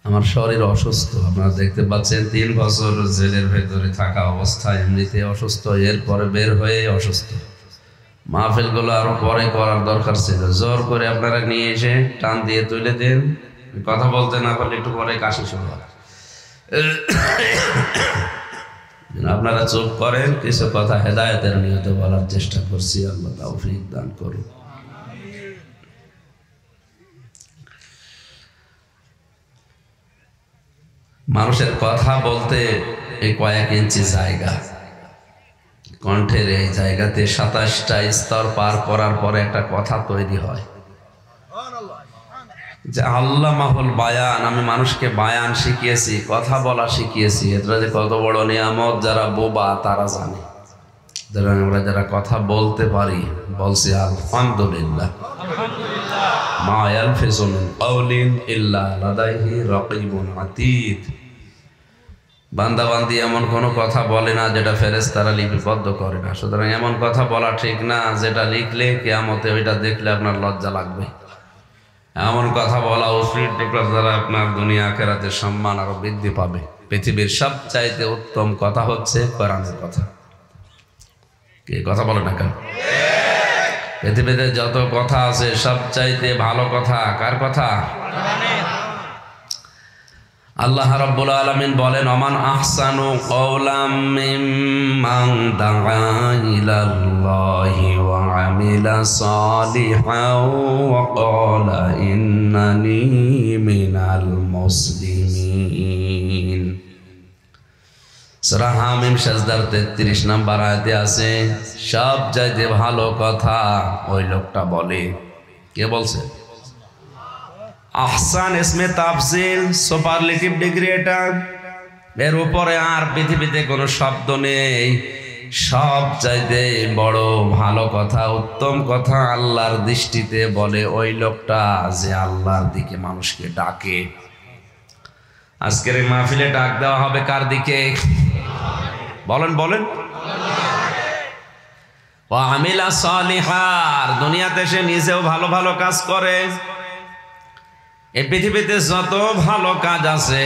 আমার শরীর অসুস্থ, আপনারা দেখতে পাচ্ছেন 3 বছর জেলের ভেতরে থাকা অবস্থায় এমনিতে অসুস্থ, এরপরে বের হয়ে অসুস্থ। মাহফিলগুলো আরো পরে করার দরকার ছিল, জোর করে আপনারা নিয়ে এসে টান দিয়ে তুলে দেন। কথা বলতে না পারলে একটু পরে কাশি শুরু হয়। আপনারা চুপ করেন, কিছু কথা হেদায়েতের নিয়তে বলার চেষ্টা করছি। আল্লাহ তৌফিক দান করুন। মানুষের কথা বলতে এই কয়েক ইঞ্চি জায়গা, কণ্ঠের এই জায়গাতে 27টা স্তর পার করার পরে একটা কথা তৈরি হয়। যে আল্লাহ মাহুল বায়ান, আমি মানুষকে বায়ান শিখিয়েছি, কথা বলা শিখিয়েছি। এটা যে কত বড় নিয়ামত, যারা বোবা তারা জানে। আমরা যারা কথা বলতে পারি বলছি আলহামদুলিল্লাহ। মা ইয়ালফিযু মিন কাওলিন ইল্লা লাদাইহি রাকীবুন আতীদ। বান্দা বান্দি এমন কোনো কথা বলে না যেটা ফেরেশতারা লিপিবদ্ধ করে না। সুতরাং এমন কথা বলা ঠিক না যেটা লিখলে কিয়ামতে ওইটা দেখলে আপনার লজ্জা লাগবে। এমন কথা বলা উচিত যেটার দ্বারা আপনার দুনিয়া আখিরাতের সম্মান আরো বৃদ্ধি পাবে। পৃথিবীর সবচাইতে উত্তম কথা হচ্ছে কোরআনের কথা। কে কথা বলে না কেন? পৃথিবীতে যত কথা আছে সবচাইতে ভালো কথা কার কথা? আল্লাহ রাব্বুল আলামিন বলেন, ওমান আহসানু কওলাম মিম্মান দাআ ইলাল্লাহি ওয়া আমিলা সালিহান ওয়া ক্বালা ইন্নানি মিনাল মুসলিমিন। সূরা হামিম সাজদার 33 নম্বর আয়াতে আছে, সবচাইতে ভালো কথা ওই লোকটা বলে। কে বলছে? আহসান ইসমে তাফজিল, সুপারলেটিভ ডিগ্রি এটা। এর উপরে আর পৃথিবীতে কোনো শব্দ নেই। সবচাইতে বড় ভালো কথা, উত্তম কথা আল্লাহর দৃষ্টিতে বলে ওই লোকটা যে আল্লাহর দিকে মানুষকে ডাকে। আজকের এই মাহফিলে ডাক দেওয়া হবে কার দিকে? বলেন বলেন। ওয়া আমিলা সালিহার, দুনিয়াতে সে নিজেও ভালো ভালো কাজ করে। এই পৃথিবীতে যত ভালো কাজ আছে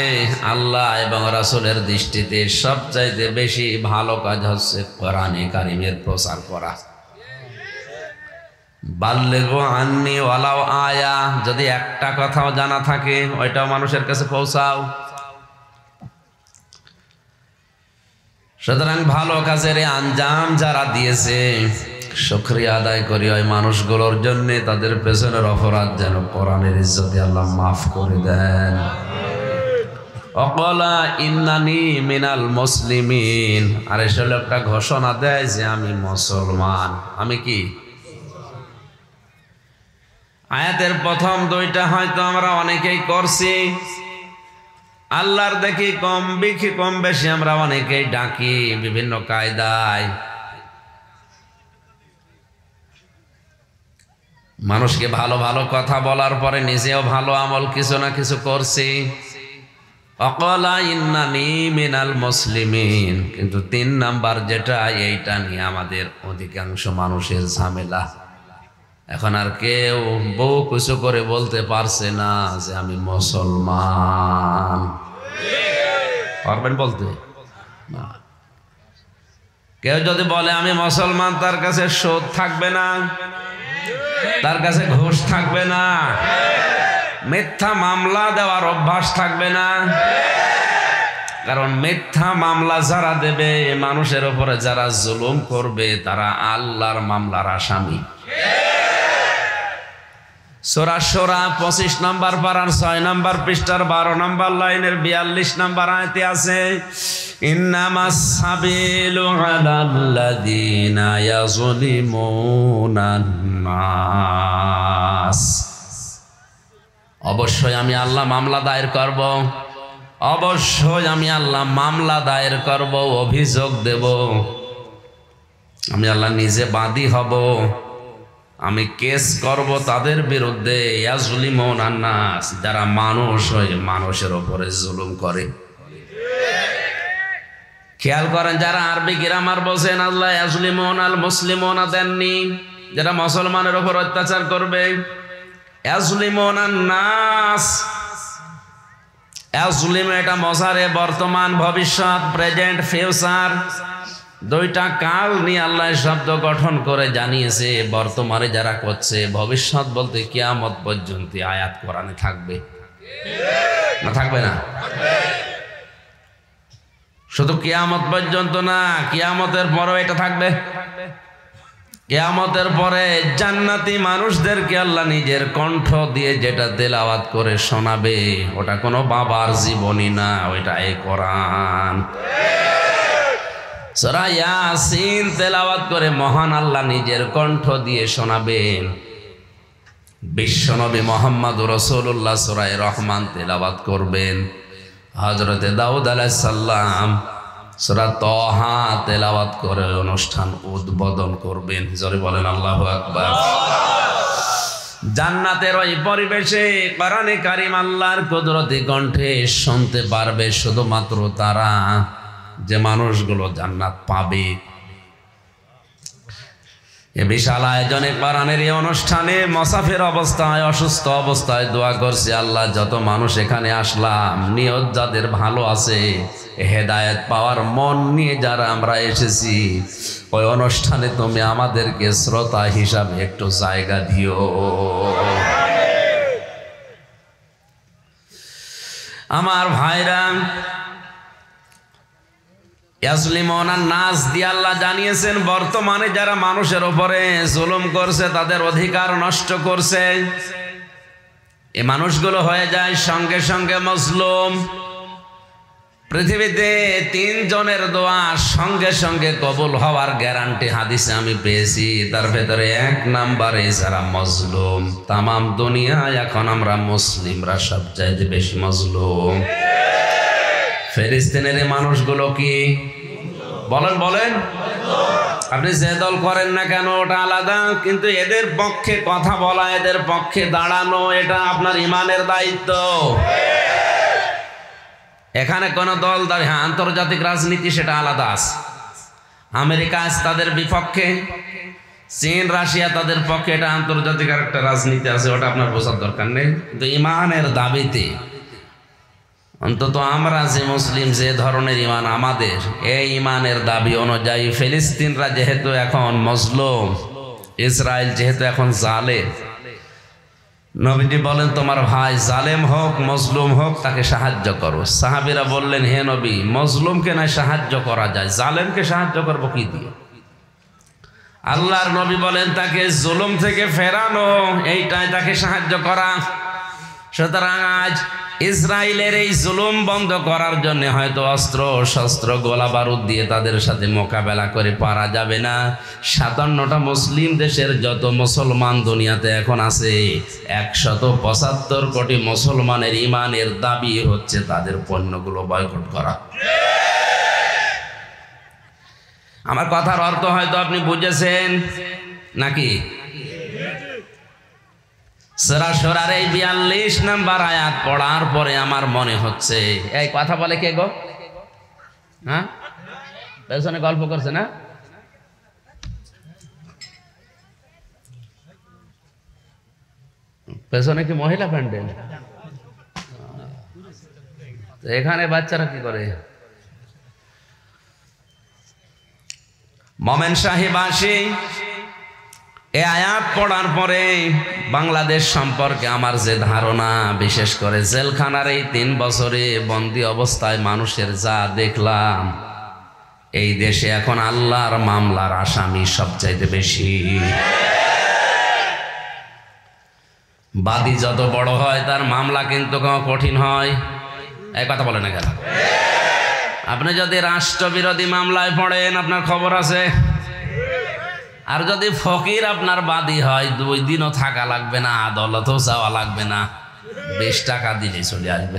আল্লাহ এবং রাসূলের দৃষ্টিতে সবচাইতে বেশি ভালো কাজ হচ্ছে কোরআনে কারিমের প্রচার করা। বাল্লিগু আন্নি ওয়ালাউ আয়া, যদি একটা কথাও জানা থাকে ওইটাও মানুষের কাছে পৌঁছাও। সুতরাং ভালো কাজের আঞ্জাম যারা দিয়েছে শুকরিয়া আদায় করি ওই মানুষগুলোর জন্য। তাদের পেছনের অপরাধ যেন কোরআনের ইজ্জতে আল্লাহ মাফ করে দেন। ওয়াকালা ইন্নানি মিনাল মুসলিমিন, আর এসে লোকটা ঘোষণা দেয় যে আমি মুসলমান। আমি কি? আয়াতের প্রথম দুইটা হয়তো আমরা অনেকেই করছি। আল্লাহর দেখি কম বেশি আমরা অনেকেই ডাকি বিভিন্ন কায়দায়। মানুষকে ভালো ভালো কথা বলার পরে নিজেও ভালো আমল কিছু না কিছু করছি। ওয়াকালা ইন্নানি মিনাল মুসলিমিন, কিন্তু 3 নাম্বার যেটা, এইটা নিয়ে আমাদের অধিকাংশ মানুষের ঝামেলা। এখন আর কেউ বউ কিছু করে বলতে পারছে না যে আমি মুসলমান। পারবেন বলতে? না। কেউ যদি বলে আমি মুসলমান, তার কাছে সুদ থাকবে না, তার কাছে ঘুষ থাকবে না, মিথ্যা মামলা দেওয়ার অভ্যাস থাকবে না। কারণ মিথ্যা মামলা যারা দেবে, মানুষের উপরে যারা জুলুম করবে, তারা আল্লাহর মামলার আসামি। সূরা শুরা 25 নম্বর পারার 6 নম্বর পৃষ্ঠার 12 নম্বর লাইনের 42 নম্বর আয়াতে আছে, ইন্নামাস সাবিলু আলাল্লাযীনা ইয়াযলিমুনান নাস। অবশ্যই আমি আল্লাহ মামলা দায়ের করব, অবশ্যই আমি আল্লাহ মামলা দায়ের করব, অভিযোগ দেব। আমি আল্লাহ নিজে বাদী হব, আমি কেস করব তাদের বিরুদ্ধে। ইয়াজলিমুনান নাস, যারা মানুষ হয়ে মানুষের উপরে জুলুম করে। খেয়াল করেন, যারা আরবি গ্রামার বোঝেন, আল্লাহ ইয়াজলিমুনাল মুসলিমুনা দেননি, যারা মুসলমানের উপর অত্যাচার করবে। ইয়াজলিমুনান নাস, ইয়াজলিমু এটা মজারে, বর্তমান ভবিষ্যৎ, প্রেজেন্ট ফিউচার, দুইটা কাল নিয়ে আল্লাহ শব্দ গঠন করে জানিয়েছে। বর্তমানে যারা করছে, ভবিষ্যৎ বলতে কিয়ামত পর্যন্ত আয়াত কোরআনে থাকবে না? থাকবে না? শুধু কিয়ামত পর্যন্ত না, কিয়ামতের পরেও এটা থাকবে। কিয়ামতের পরে জান্নাতি মানুষদেরকে আল্লাহ নিজের কণ্ঠ দিয়ে যেটা তেলাওয়াত করে শোনাবে, ওটা কোনো বাবার জীবনী না, ওইটা এই কোরআন। সূরা ইয়াসিন তেলাওয়াত করে মহান আল্লাহ নিজের কণ্ঠ দিয়ে শোনাবেন। বিশ্বনবী মুহাম্মদুর রাসূলুল্লাহ সূরা রহমান তেলাওয়াত করবেন। হযরতে দাউদ আলাইহিস সালাম সূরা তাহা তেলাওয়াত করে অনুষ্ঠান উদ্বোধন করবেন। জোরে বলেন আল্লাহু আকবার। জান্নাতের ওই পরিবেশে কোরআনে কারীম আল্লাহর কুদরতি কণ্ঠে শুনতে পারবে শুধুমাত্র তারা যে মানুষগুলো জান্নাত পাবে। এ বিশাল আয়োজনে কোরআনের এই অনুষ্ঠানে মুসাফির অবস্থায়, অসুস্থ অবস্থায় দোয়া করছি, আল্লাহ যত মানুষ এখানে আসলাম, নিয়ত যাদের ভালো আছে, হেদায়েত পাওয়ার মন নিয়ে যারা আমরা এসেছি, ওই অনুষ্ঠানে তুমি আমাদেরকে শ্রোতা হিসাবে একটু জায়গা দিও। আমার ভাইরা, ইয়াজলিমুনা নাস দিয়ে আল্লাহ জানিয়েছেন, বর্তমানে যারা মানুষের উপরে জুলুম করছে, তাদের অধিকার নষ্ট করছে, এই মানুষগুলো হয়ে যায় সঙ্গে সঙ্গে মজলুম। পৃথিবীতে 3 জনের দোয়া সঙ্গে সঙ্গে কবুল হওয়ার গ্যারান্টি হাদিসে আমি পেয়েছি। তার ভেতরে 1 নম্বরে যারা মজলুম। তামাম দুনিয়ায় এখন আমরা মুসলিমরা সবচাইতে বেশি মজলুম। ফিলিস্তিনের এই মানুষগুলো কি বলেন বলেন, আপনি যে দল করেন না কেন ওটা আলাদা, কিন্তু এদের পক্ষে কথা বলা, এদের পক্ষে দাঁড়ানো, এটা আপনার ইমানের দায়িত্ব। এখানে কোন দল দাঁড়িয়ে, হ্যাঁ আন্তর্জাতিক রাজনীতি সেটা আলাদা আছে। আমেরিকা আছে তাদের বিপক্ষে, চীন রাশিয়া তাদের পক্ষে, এটা আন্তর্জাতিক আর একটা রাজনীতি আছে, ওটা আপনার বোঝার দরকার নেই। কিন্তু ইমানের দাবিতে অন্তত আমরা যে মুসলিম, যে ধরনের ইমান আমাদের, এই ইমানের দাবি অনুযায়ী ফিলিস্তিনরা যেহেতু এখন মজলুম, ইসরায়েল যেহেতু এখন জালেম, নবীজি বলেন তোমার ভাই জালেম হোক মজলুম হোক তাকে সাহায্য করো। সাহাবীরা বললেন, হে নবী, মজলুমকে না সাহায্য করা যায়, জালেমকে সাহায্য করবো কি দিয়ে? আল্লাহর নবী বলেন তাকে জুলুম থেকে ফেরানো, এইটাই তাকে সাহায্য করা। সুতরাং আজ ইসরায়েলের এই জুলুম বন্ধ করার জন্য হয়তো অস্ত্র শস্ত্র গোলা বারুদ দিয়ে তাদের সাথে মোকাবেলা করে পারা যাবে না। 57টা মুসলিম দেশের যত মুসলমান দুনিয়াতে এখন আছে, 175 কোটি মুসলমানের ইমানের দাবি হচ্ছে তাদের পণ্যগুলো বয়কট করা। আমার কথার অর্থ হয়তো আপনি বুঝেছেন নাকি? সূরা শুরার এই 42 নম্বর আয়াত পড়ার পরে আমার মনে হচ্ছে, এই কথা বলে কে গো? হ্যাঁ, পেছনে গল্প করছে না? পেছনে কি মহিলা প্যান্ডেল? এখানে বাচ্চারা কি করে? মোমেন সাহেবাসী এই আয়াত পড়ার পরে বাংলাদেশ সম্পর্কে আমার যে ধারণা, বিশেষ করে জেলখানার এই 3 বছরে বন্দী অবস্থায় মানুষের যা দেখলাম, এই দেশে এখন আল্লাহর মামলার আসামি সবচাইতে বেশি। বাদী যত বড় হয় তার মামলা কিন্তু কঠিন হয়। এই কথা বলে না কেন? আপনি যদি রাষ্ট্রবিরোধী মামলায় পড়েন আপনার খবর আছে, আর যদি ফকির আপনার বাদী হয় 2 দিনও থাকা লাগবে না, আদালতেও যাওয়া লাগবে না, 20 টাকা দিলে চলে আসবে।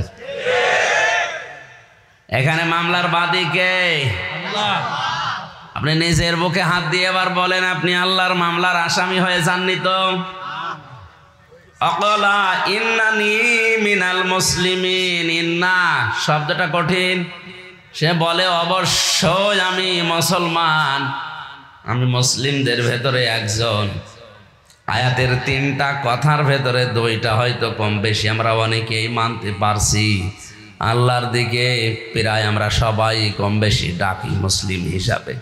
এখানে মামলার বাদী কে? আল্লাহ। আপনি নিজের বুকে হাত দিয়ে এবার বলেন, আপনি আল্লাহর মামলার আসামি হয়ে যাননি তো? অকলা ইন্নানি মিনাল মুসলিমিন। ইন্না শব্দটা কঠিন। সে বলে অবশ্যই আমি মুসলমান, আমি মুসলিমদের ভেতরে একজন। আয়াতের 3টা কথার ভেতরে 2টা হয়তো কম বেশি আমরা অনেকেই মানতে পারছি, আল্লাহর দিকে প্রায় আমরা সবাই কম বেশি ডাকি মুসলিম হিসাবে।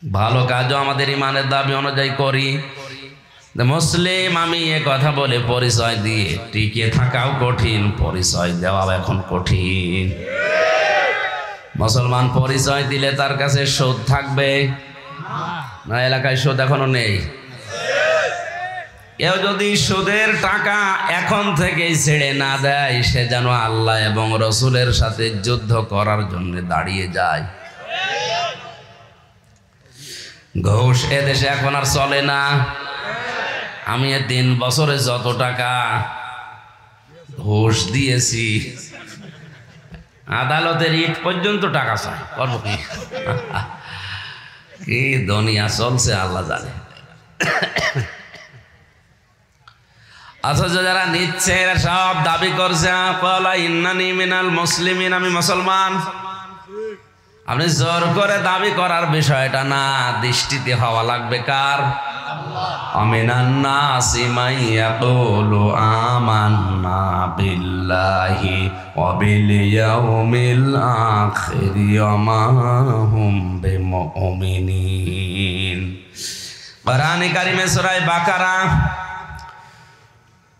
ভালো কাজও আমাদের ইমানের দাবি অনুযায়ী করি। মুসলিম আমি এ কথা বলে পরিচয় দিয়ে টিকে থাকাও কঠিন, পরিচয় দেওয়াও এখন কঠিন। মুসলমান পরিচয় দিলে তার কাছে সুদ থাকবে না? এলাকায় সুদ এখনো নেই। কেউ যদি সুদের টাকা এখন থেকেই ছেড়ে না দেয়, সে যেন আল্লাহ এবং রসুলের সাথে যুদ্ধ করার জন্য দাঁড়িয়ে যায়। ঘুষ এদেশে এখন আর চলে না। আমি 3 বছরে যত টাকা ঘুষ দিয়েছি, আদালতের ইট পর্যন্ত টাকা চাই, করবো কি? কি দুনিয়া চলছে আল্লাহ জানে। অথচ যারা নিচ্ছে এরা সব দাবি করছে ইন্নানি মিনাল মুসলিমিন, আমি মুসলমান। আপনি জোর করে দাবি করার বিষয়টা না, দৃষ্টিতে হওয়া লাগবে কার? আমিনান নাসি মান ইয়াকুলু আমান্না বিল্লাহি ওয়া বিল ইয়াউমিল আখির ওয়া মা হুম বিমুমিনিন। কোরআনে কারিমে সূরা বাকারা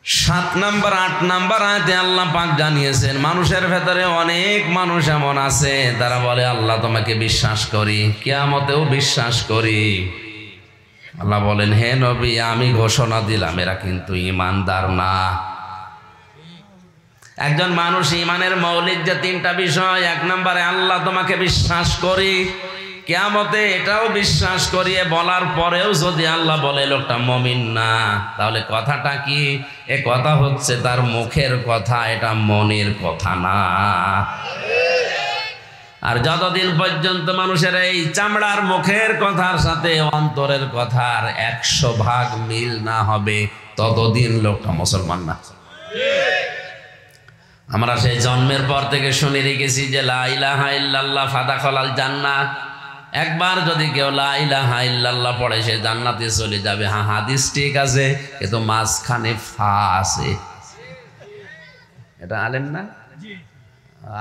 7 নম্বর 8 নম্বর আয়াতে আল্লাহ পাক জানিয়েছেন, মানুষের ভেতরে অনেক মানুষ এমন আছে তারা বলে আল্লাহ তোমাকে বিশ্বাস করি, কিয়ামতেও বিশ্বাস করি। আল্লাহ বলেন, হে নবী আমি ঘোষণা দিলাম এরা কিন্তু ঈমানদার না। একজন মানুষ ঈমানের মৌলিক যে 3টা বিষয়, 1 নম্বরে আল্লাহ তোমাকে বিশ্বাস করি, কিয়ামতে এটাও বিশ্বাস করিয়ে বলার পরেও যদি আল্লাহ বলে লোকটা মুমিন না, তাহলে কথাটা কি? এ কথা হচ্ছে তার মুখের কথা, এটা মনের কথা না। আর যতদিন পর্যন্ত মানুষের এই চামড়ার মুখের কথার সাথে অন্তরের কথার 100 ভাগ মিল না হবে, ততদিন লোকটা মুসলমান না। আমরা সেই জন্মের পর থেকে শুনে রেখেছি যে লা ইলাহা ইল্লাল্লাহ ফাদাখালাল জান্নাহ। একবার যদি কেউ লা ইলাহা ইল্লাল্লাহ পড়ে সে জান্নাতে চলে যাবে। হ্যাঁ, হাদিস ঠিক আছে, কিন্তু মাঝখানে ফা আছে। এটা আলেম না?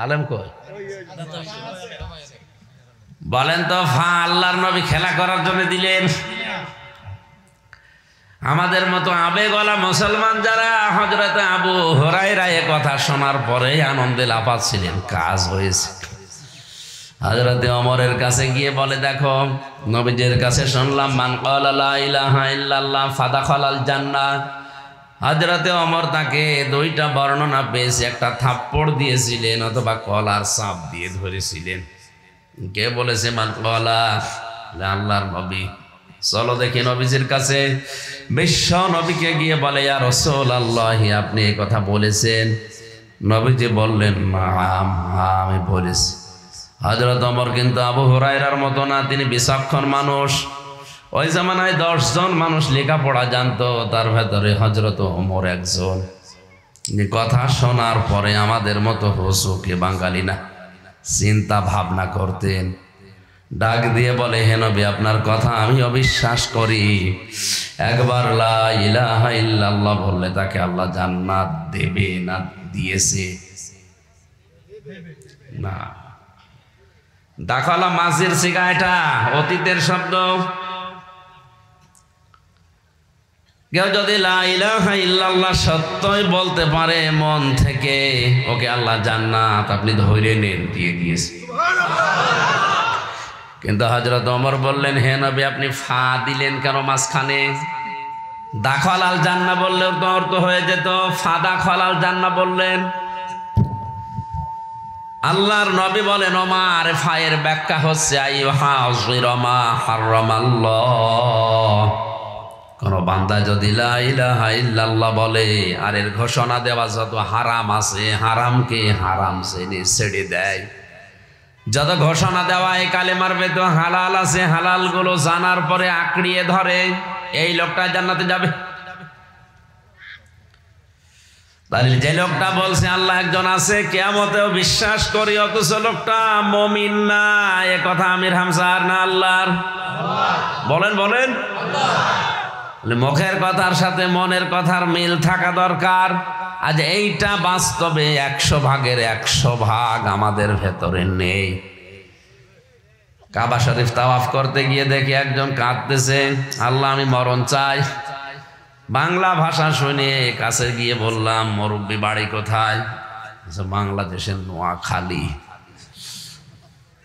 আলেম কই বলেন তো? ফা আল্লাহর নবী খেলা করার জন্য দিলেন? আমাদের মতো আবেগওয়ালা মুসলমান যারা হযরত আবু হুরায়রা এ কথা শোনার পরে আনন্দে লাফাচ্ছিলেন, কাজ হয়েছে। হযরত ওমরের কাছে গিয়ে বলে, দেখো নবীজির কাছে শুনলাম মান ক্বালা লা ইলাহা ইল্লাল্লাহ ফাদাখালাল জান্নাহ। হযরত ওমর তাকে 2টা বর্ণনা পেয়েছে, একটা থাপ্পড় দিয়েছিলেন অথবা কলার চাপ দিয়ে ধরেছিলেন। কে বলেছে মান ক্বালা? আল্লাহর নবী। চলো দেখি নবীজির কাছে। বিশ্ব নবীকে গিয়ে বলে, ইয়া রাসূলুল্লাহ আপনি এই কথা বলেছেন? নবীজি বললেন, নাম, আমি বলেছি। হযরত ওমর কিন্তু আবু হুরায়রার মতো না, তিনি বিচক্ষণ মানুষ। ওই জামানায় 10 জন মানুষ লেখাপড়া জানতো, তার ভেতরে হযরত ওমর একজন। কথা শোনার পরে আমাদের মতো হুসুকে বাঙালি না, চিন্তা ভাবনা করতেন। ডাক দিয়ে বলে, হে নবী আপনার কথা আমি অবিশ্বাস করি। একবার লা ইলাহা ইল্লাল্লাহ বললে তাকে আল্লাহ জান্নাত দেবে না দিয়েছে? না। দাখালা মাঝির সিগা, এটা অতীতের শব্দ। কেউ যদি লা ইলাহা ইল্লাল্লাহ সত্যই বলতে পারে মন থেকে, ওকে আল্লাহ জান্নাত আপনি ধরে নেন, দিয়ে দিয়েছে। কিন্তু হযরত ওমর বললেন, হে নবী আপনি ফা দিলেন কেন মাঝখানে? দাখালাল জান্নাহ বললেও তো অর্থ হয়ে যেত, ফাদাখালাল জান্নাহ বললেন। আল্লাহর নবী বলেন, ওমর ফায়ের ব্যাখ্যা হচ্ছে আইয়ুহাযিরা মা হারামাল্লাহ। কোন বান্দা যদি লা ইলাহা ইল্লাল্লাহ বলে আর এর ঘোষণা দেওয়া যত হারাম আছে, হারামকে হারাম ছেড়ে দেয়। যত ঘোষণা দেওয়া এই কালেমার ভেতর হালাল আছে, হালাল গুলো জানার পরে আঁকড়িয়ে ধরে, এই লোকটা জান্নাতে যাবে। তাহলে যে লোকটা বলছে আল্লাহ একজন আছে, কিয়ামতেও বিশ্বাস করি, অথচ লোকটা মুমিন না, এ কথা আমির হামজার না আল্লাহর? বলেন বলেন। মুখের কথার সাথে মনের কথার মিল থাকা দরকার। আজ এইটা বাস্তবে 100 ভাগের 100 ভাগ আমাদের ভেতরে নেই। কাবা শরীফ তাওয়াফ করতে গিয়ে দেখি একজন কাঁদতেছে, আল্লাহ আমি মরণ চাই। বাংলা ভাষা শুনে কাছে গিয়ে বললাম, মুরব্বি বাড়ি কোথায়? বাংলাদেশের নোয়াখালী।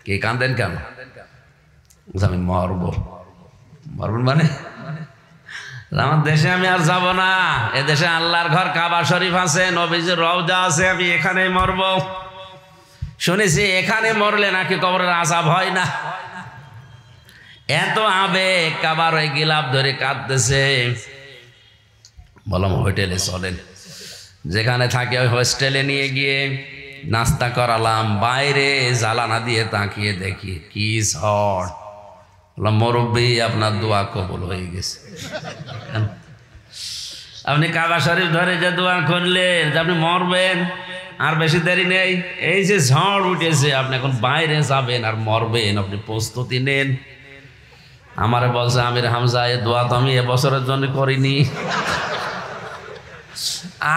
কে কাঁদেন কেন? আমি মরবো। মরবেন মানে? আমার দেশে আমি আর যাব না, এদেশে আল্লাহর ঘর কাবা শরীফ আছে, নবীজির রওজা আছে, আমি এখানেই মরব। শুনেছি এখানে মরলে নাকি কবরের আযাব হয় না। এত আবেগ, কাবার ওই গিলাপ ধরে কাঁদতেছে। বললাম হোটেলে চলেন, যেখানে থাকে ওই হোস্টেলে নিয়ে গিয়ে নাস্তা করালাম। বাইরে জ্বালানা দিয়ে তাকিয়ে দেখি কি ঝড়। বললাম মুরব্বি আপনার দোয়া কবুল হয়ে গেছে। আপনি কাবা শরীফ ধরে যে দোয়া করলেন যে আপনি মরবেন, আর বেশি দেরি নেই, এই যে ঝড় উঠেছে, আপনি এখন বাইরে যাবেন আর মরবেন, আপনি প্রস্তুতি নেন। আমারে বলছে আমির হামজা, এ দোয়া তো আমি এবছরের জন্য করিনি,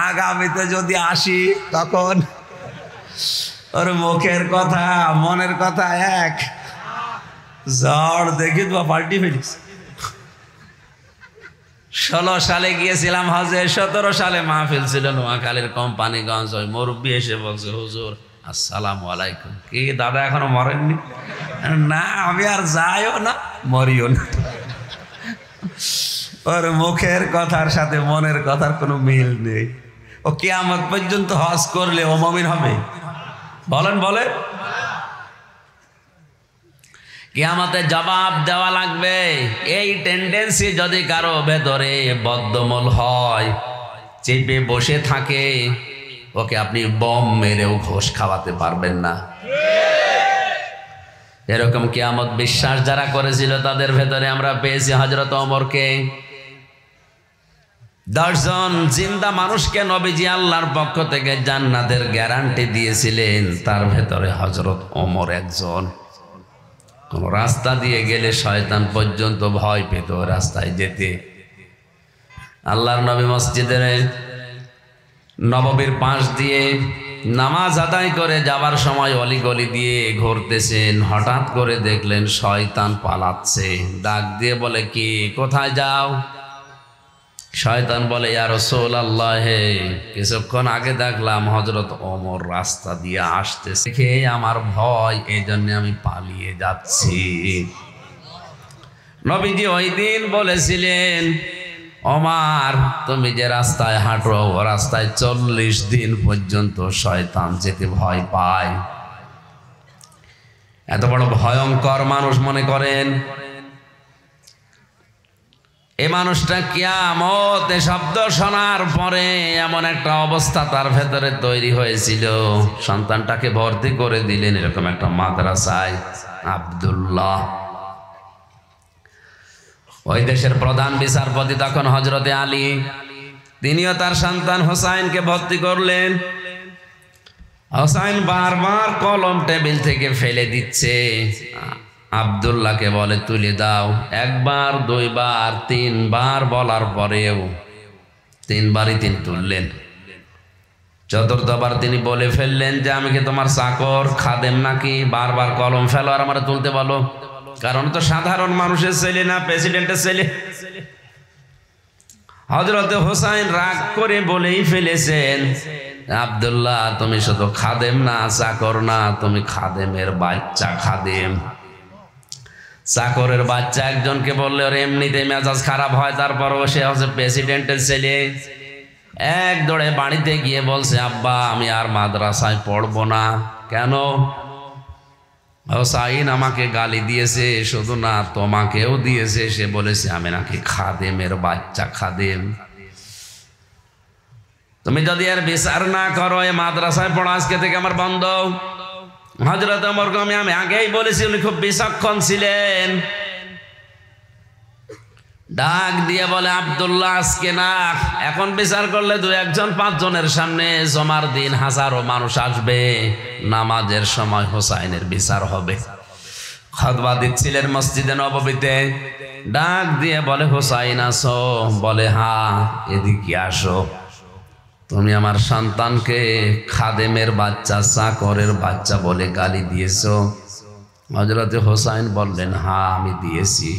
আগামীতে যদি আসি তখন। ওর মুখের কথা মনের কথা এক। ঝড় দেখি দোয়া পাল্টি ফেলিস। 16 সালে গিয়েছিলাম হজে, 17 সালে মাহফিল ছিল নোয়াখালীর কোম্পানিগঞ্জ। ওই মুরব্বী এসে বলছে, হুজুর আসসালামু আলাইকুম। কি দাদা এখনো মরেননি? না আমি আর যাইও না, মরিও না। ওর মুখের কথার সাথে মনের কথার কোনো মিল নেই। ও কিয়ামত পর্যন্ত হজ করলে ও মুমিন হবে? বলেন বলেন। কিয়ামতে জবাব দেওয়া লাগবে। এই টেন্ডেন্সি যদি কারো ভেতরে বদ্ধমূল হয়, চেপে বসে থাকে, ওকে আপনি বম মেরেও ঘোষ খাওয়াতে পারবেন না। এরকম কিয়ামত বিশ্বাস যারা করেছিল তাদের ভেতরে আমরা পেয়েছি হযরত ওমরকে। 10 জন জিন্দা মানুষকে নবীজি আল্লাহর পক্ষ থেকে জান্নাতের গ্যারান্টি দিয়েছিলেন, তার ভেতরে হযরত ওমর একজন। কোন রাস্তা দিয়ে গেলে শয়তান পর্যন্ত ভয় পেত রাস্তায় যেতে। আল্লাহর নবী মসজিদের নববীর পাশ দিয়ে নামাজ আদায় করে যাবার সময় অলিগলি দিয়ে ঘুরতেছেন, হঠাৎ করে দেখলেন শয়তান পালাচ্ছে। ডাক দিয়ে বলে, কি কোথায় যাও? শয়তান বলে, ইয়া রাসূলুল্লাহ, হে কিছুক্ষণ আগে দেখলাম হযরত ওমর রাস্তা দিয়ে আসতেছে, দেখে আমার ভয়, এই জন্য আমি পালিয়ে যাচ্ছি। নবীজি ওই দিন বলেছিলেন, ওমর তুমি যে রাস্তায় হাঁটো ও রাস্তায় 40 দিন পর্যন্ত শয়তান যেতে ভয় পায়। এত বড় ভয়ঙ্কর মানুষ মনে করেন? এই মানুষটা কিয়ামত শব্দ শোনার পরে এমন একটা অবস্থা তার ভেতরে তৈরি হয়েছিল, সন্তানটাকে ভর্তি করে দিলেন এরকম একটা মাদ্রাসায়। আব্দুল্লাহ, ওই দেশের প্রধান বিচারপতি তখন হযরতে আলী, তিনিও তার সন্তান হোসাইনকে ভর্তি করলেন। হোসাইন বারবার কলম টেবিল থেকে ফেলে দিচ্ছে, আব্দুল্লাহকে বলে তুলে দাও। 1 বার 2 বার 3 বার বলার পরেও 3 বারই তিনি তুললেন। 4বার তিনি বলে ফেললেন যে আমি কি তোমার চাকর খাদেম নাকি, বারবার কলম ফেলো আর আমরা তুলতে বলো? কারণ তো সাধারণ মানুষের ছেলে না, প্রেসিডেন্টের ছেলে। হযরতে হোসাইন রাগ করে বলেই ফেলেছেন, আব্দুল্লাহ তুমি শুধু খাদেম না, চাকর না, তুমি খাদেমের বাচ্চা। খাদেম চাকরের বাচ্চা একজনকে বললে ওর এমনিতেই মেজাজ খারাপ হয়, তারপরও সে হচ্ছে প্রেসিডেন্টের ছেলে। এক দৌড়ে বাড়িতে গিয়ে বলছে, আব্বা আমি আর মাদ্রাসায় পড়বো না। কেন? হোসাইন আমাকে গালি দিয়েছে, শুধু না তোমাকেও দিয়েছে। সে বলেছে আমি নাকি খাদেমের বাচ্চা। খাদেম, তুমি যদি আর বিচার না করো এই মাদ্রাসায় পড়া আজকে থেকে আমার বন্ধ। হযরত ওমরকে আমি আগেই বলেছি, উনি খুব বিচক্ষণ ছিলেন। ডাক দিয়ে বলে, আব্দুল্লাহ আজকে না, এখন বিচার করলে 2-1 জন 5 জনের সামনে জমার দিন হাজারো মানুষ আসবে, নামাজের সময় হোসাইনের বিচার হবে। খুতবা দিচ্ছিলেন মসজিদে নববীতে, ডাক দিয়ে বলে, হোসাইন আসো? বলে হ্যাঁ, এদিকে আসো। তুমি আমার সন্তানকে খাদেমের বাচ্চা, চাকরের বাচ্চা বলে গালি দিয়েছ। হযরত হোসাইন বললেন, হ্যাঁ আমি দিয়েছি।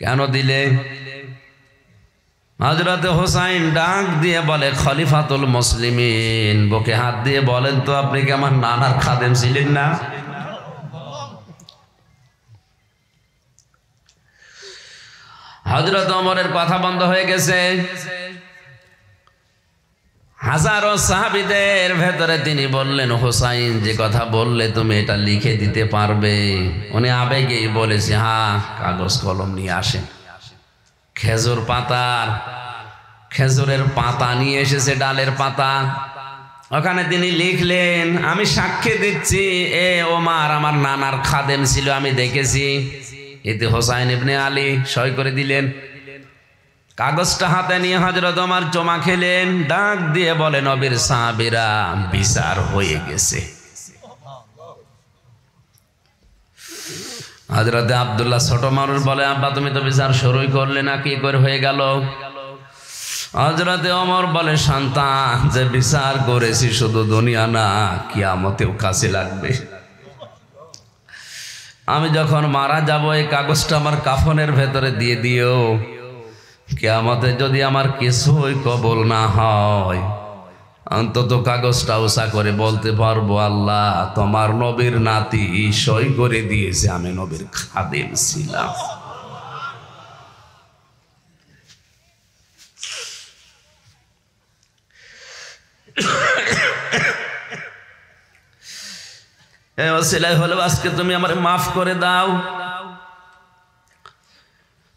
কেন দিলে? হযরত হোসাইন ডাক দিয়ে বলে, খলিফাতুল মুসলিমিন, বুকে হাত দিয়ে বলেন তো, আপনি কি আমার নানার খাদেম ছিলেন না? হযরত ওমরের কথা বন্ধ হয়ে গেছে। হাজারো সাহাবীদের ভেতরে তিনি বললেন, হোসাইন যে কথা বললে তুমি এটা লিখে দিতে পারবে? উনি আবেগেই বলেছে, হ্যাঁ কাগজ কলম নিয়ে আসেন। খেজুরের পাতা নিয়ে এসেছে, ডালের পাতা। ওখানে তিনি লিখলেন, আমি সাক্ষী দিচ্ছি এ ওমর আমার নানার খাদেম ছিল, আমি দেখেছি। এতে হোসাইন ইবনে আলী সই করে দিলেন। কাগজটা হাতে নিয়ে হযরত ওমর চমা খেলেন, ডাক দিয়ে বলে, নবীর সাহাবীরা, বিচার হয়ে গেছে। হযরত আব্দুল্লাহ ছোট মানুষ বলে, আব্বা তুমি তো বিচার শুরুই করলে না, কি করে হয়ে গেল? হযরত ওমর বলে, সন্তান, যে বিচার করেছি শুধু দুনিয়া না, কিয়ামতেও কাছে লাগবে। আমি যখন মারা যাব এই কাগজটা আমার কাফনের ভেতরে দিয়ে দিও। কিয়ামতে যদি আমার কিছুই কবুল না হয়, অন্তত কাগজটা উঁচা করে বলতে পারবো, আল্লাহ তোমার নবীর নাতি সই করে দিয়েছে আমি নবীর খাদেম ছিলাম। ওসিলাই হলো আজকে তুমি আমারে মাফ করে দাও।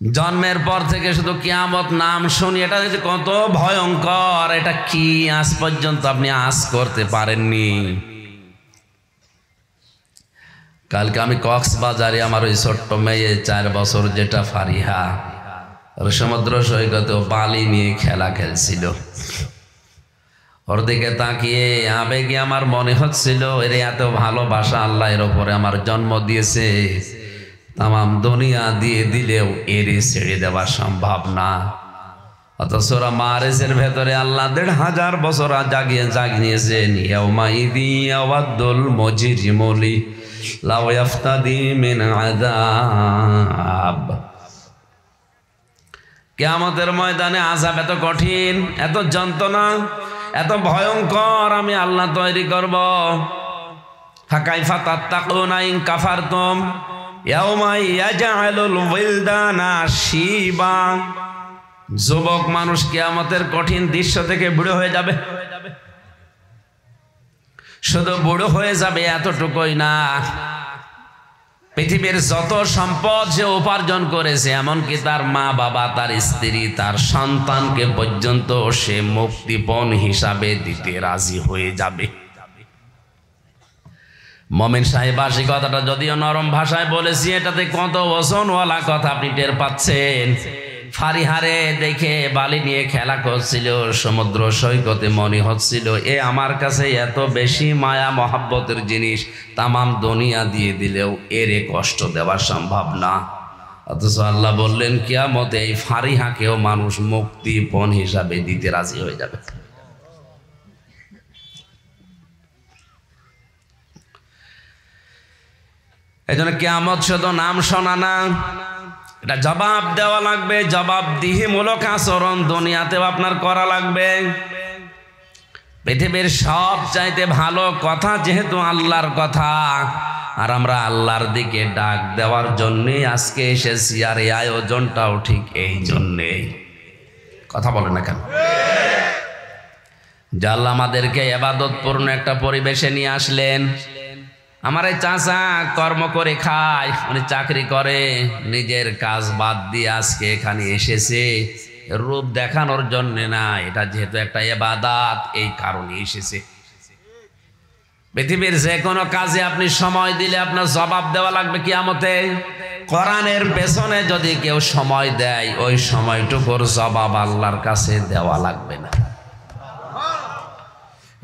জন্মের পর থেকে শুধু কিয়ামত নাম শুনি, এটা যে কত ভয়ঙ্কর, এটা কি আজ পর্যন্ত আপনি আজ করতে পারেননি। কালকে আমি কক্সবাজারে আমার ওই ছোট্ট মেয়ে 4 বছর যেটা ফারিহা, ওর সমুদ্র সৈকতে বালি নিয়ে খেলা খেলছিল। ওর দিকে তাকিয়ে আবেগে আমার মনে হচ্ছিল, এর এত ভালোবাসা আল্লাহ এর ওপরে আমার জন্ম দিয়েছে, তামাম দুনিয়া দিয়ে দিলেও এর ছেড়ে দেওয়া সম্ভব না। অথচ ওরা মারেজের ভেতরে আল্লাহ 1500 বছর জাগিয়েছেন। ইয়াউমাইদি ইয়াওয়াদ্দুল মুজরিমু লাউ ইয়াফতাদি মিন আযাব। কিয়ামতের ময়দানে আযাব এত কঠিন, এত যন্ত্রণা, এত ভয়ঙ্কর আমি আল্লাহ তৈরি করব। ফাকাইফা তাত্তাকুনা ইন কাফারতুম ইয়াউমা ইয়াজআলুল ওয়িলদানা শিবা। যুবক মানুষ কিয়ামতের কঠিন দৃশ্য থেকে বুড়ো হয়ে যাবে। শুধু বুড়ো হয়ে যাবে এতটুকুই না, পৃথিবীর যত সম্পদ সে উপার্জন করেছে, এমনকি তার মা বাবা, তার স্ত্রী, তার সন্তানকে পর্যন্ত সে মুক্তিপণ হিসাবে দিতে রাজি হয়ে যাবে। মমিন সাহেব আশি কথাটা যদিও নরম ভাষায় বলেছি, এটাতে কত ওজনওয়ালা কথা আপনি টের পাচ্ছেন। ফারিহারে দেখে বালি নিয়ে খেলা করছিল, সমুদ্র সৈকতে মনে হচ্ছিল এ আমার কাছে এত বেশি মায়া মহাব্বতের জিনিস, তামাম দুনিয়া দিয়ে দিলেও এরে কষ্ট দেওয়া সম্ভব না। অথচ আল্লাহ বললেন কিয়ামতে এই ফারিহাকেও মানুষ মুক্তিপণ হিসাবে দিতে রাজি হয়ে যাবে। এই জন্য কিয়ামত শুধু নাম শোনা না, এটা জবাব দেওয়া লাগবে। জবাবদিহিমূলক আচরণ দুনিয়াতেও আপনার করা লাগবে। পৃথিবীর সব চাইতে ভালো কথা যেহেতু আল্লাহর কথা, আর আমরা আল্লাহর দিকে ডাক দেওয়ার জন্যে আজকে এসেছি, আর এই আয়োজনটাও ঠিক এই জন্যেই। কথা বলে না কেন? যে আল্লাহ আমাদেরকে ইবাদতপূর্ণ একটা পরিবেশে নিয়ে আসলেন। আমার এই চাচা কর্ম করে খায়, উনি চাকরি করে, নিজের কাজ বাদ দিয়ে আজকে এখানে এসেছে রূপ দেখানোর জন্য না, এটা যেহেতু একটা ইবাদত এই কারণে এসেছে। পৃথিবীর যে কোনো কাজে আপনি সময় দিলে আপনার জবাব দেওয়া লাগবে কিয়ামতে। কোরআনের পেছনে যদি কেউ সময় দেয়, ওই সময়টুকুর জবাব আল্লাহর কাছে দেওয়া লাগবে না।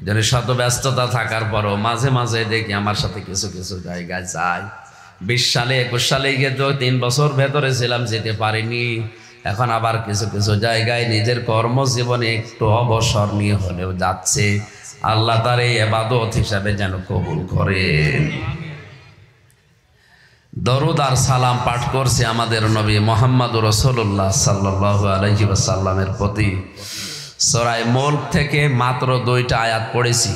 এজন্য শত ব্যস্ততা থাকার পরও মাঝে মাঝে দেখি আমার সাথে কিছু কিছু জায়গায় যায়। 20 সালে 21 সালে গিয়ে তো 3 বছর ভেতরে ছিলাম, যেতে পারিনি। এখন আবার কিছু কিছু জায়গায় নিজের কর্মজীবনে একটু অবসর নিয়ে হলেও যাচ্ছে। আল্লাহ তার এই ইবাদত হিসাবে যেন কবুল করেন। দরুদ আর সালাম পাঠ করছে আমাদের নবী মুহাম্মদুর রাসূলুল্লাহ সাল্লাল্লাহু আলাইহি ওয়াসাল্লামের প্রতি। সূরা মুলক থেকে মাত্র 2টা আয়াত পড়েছি।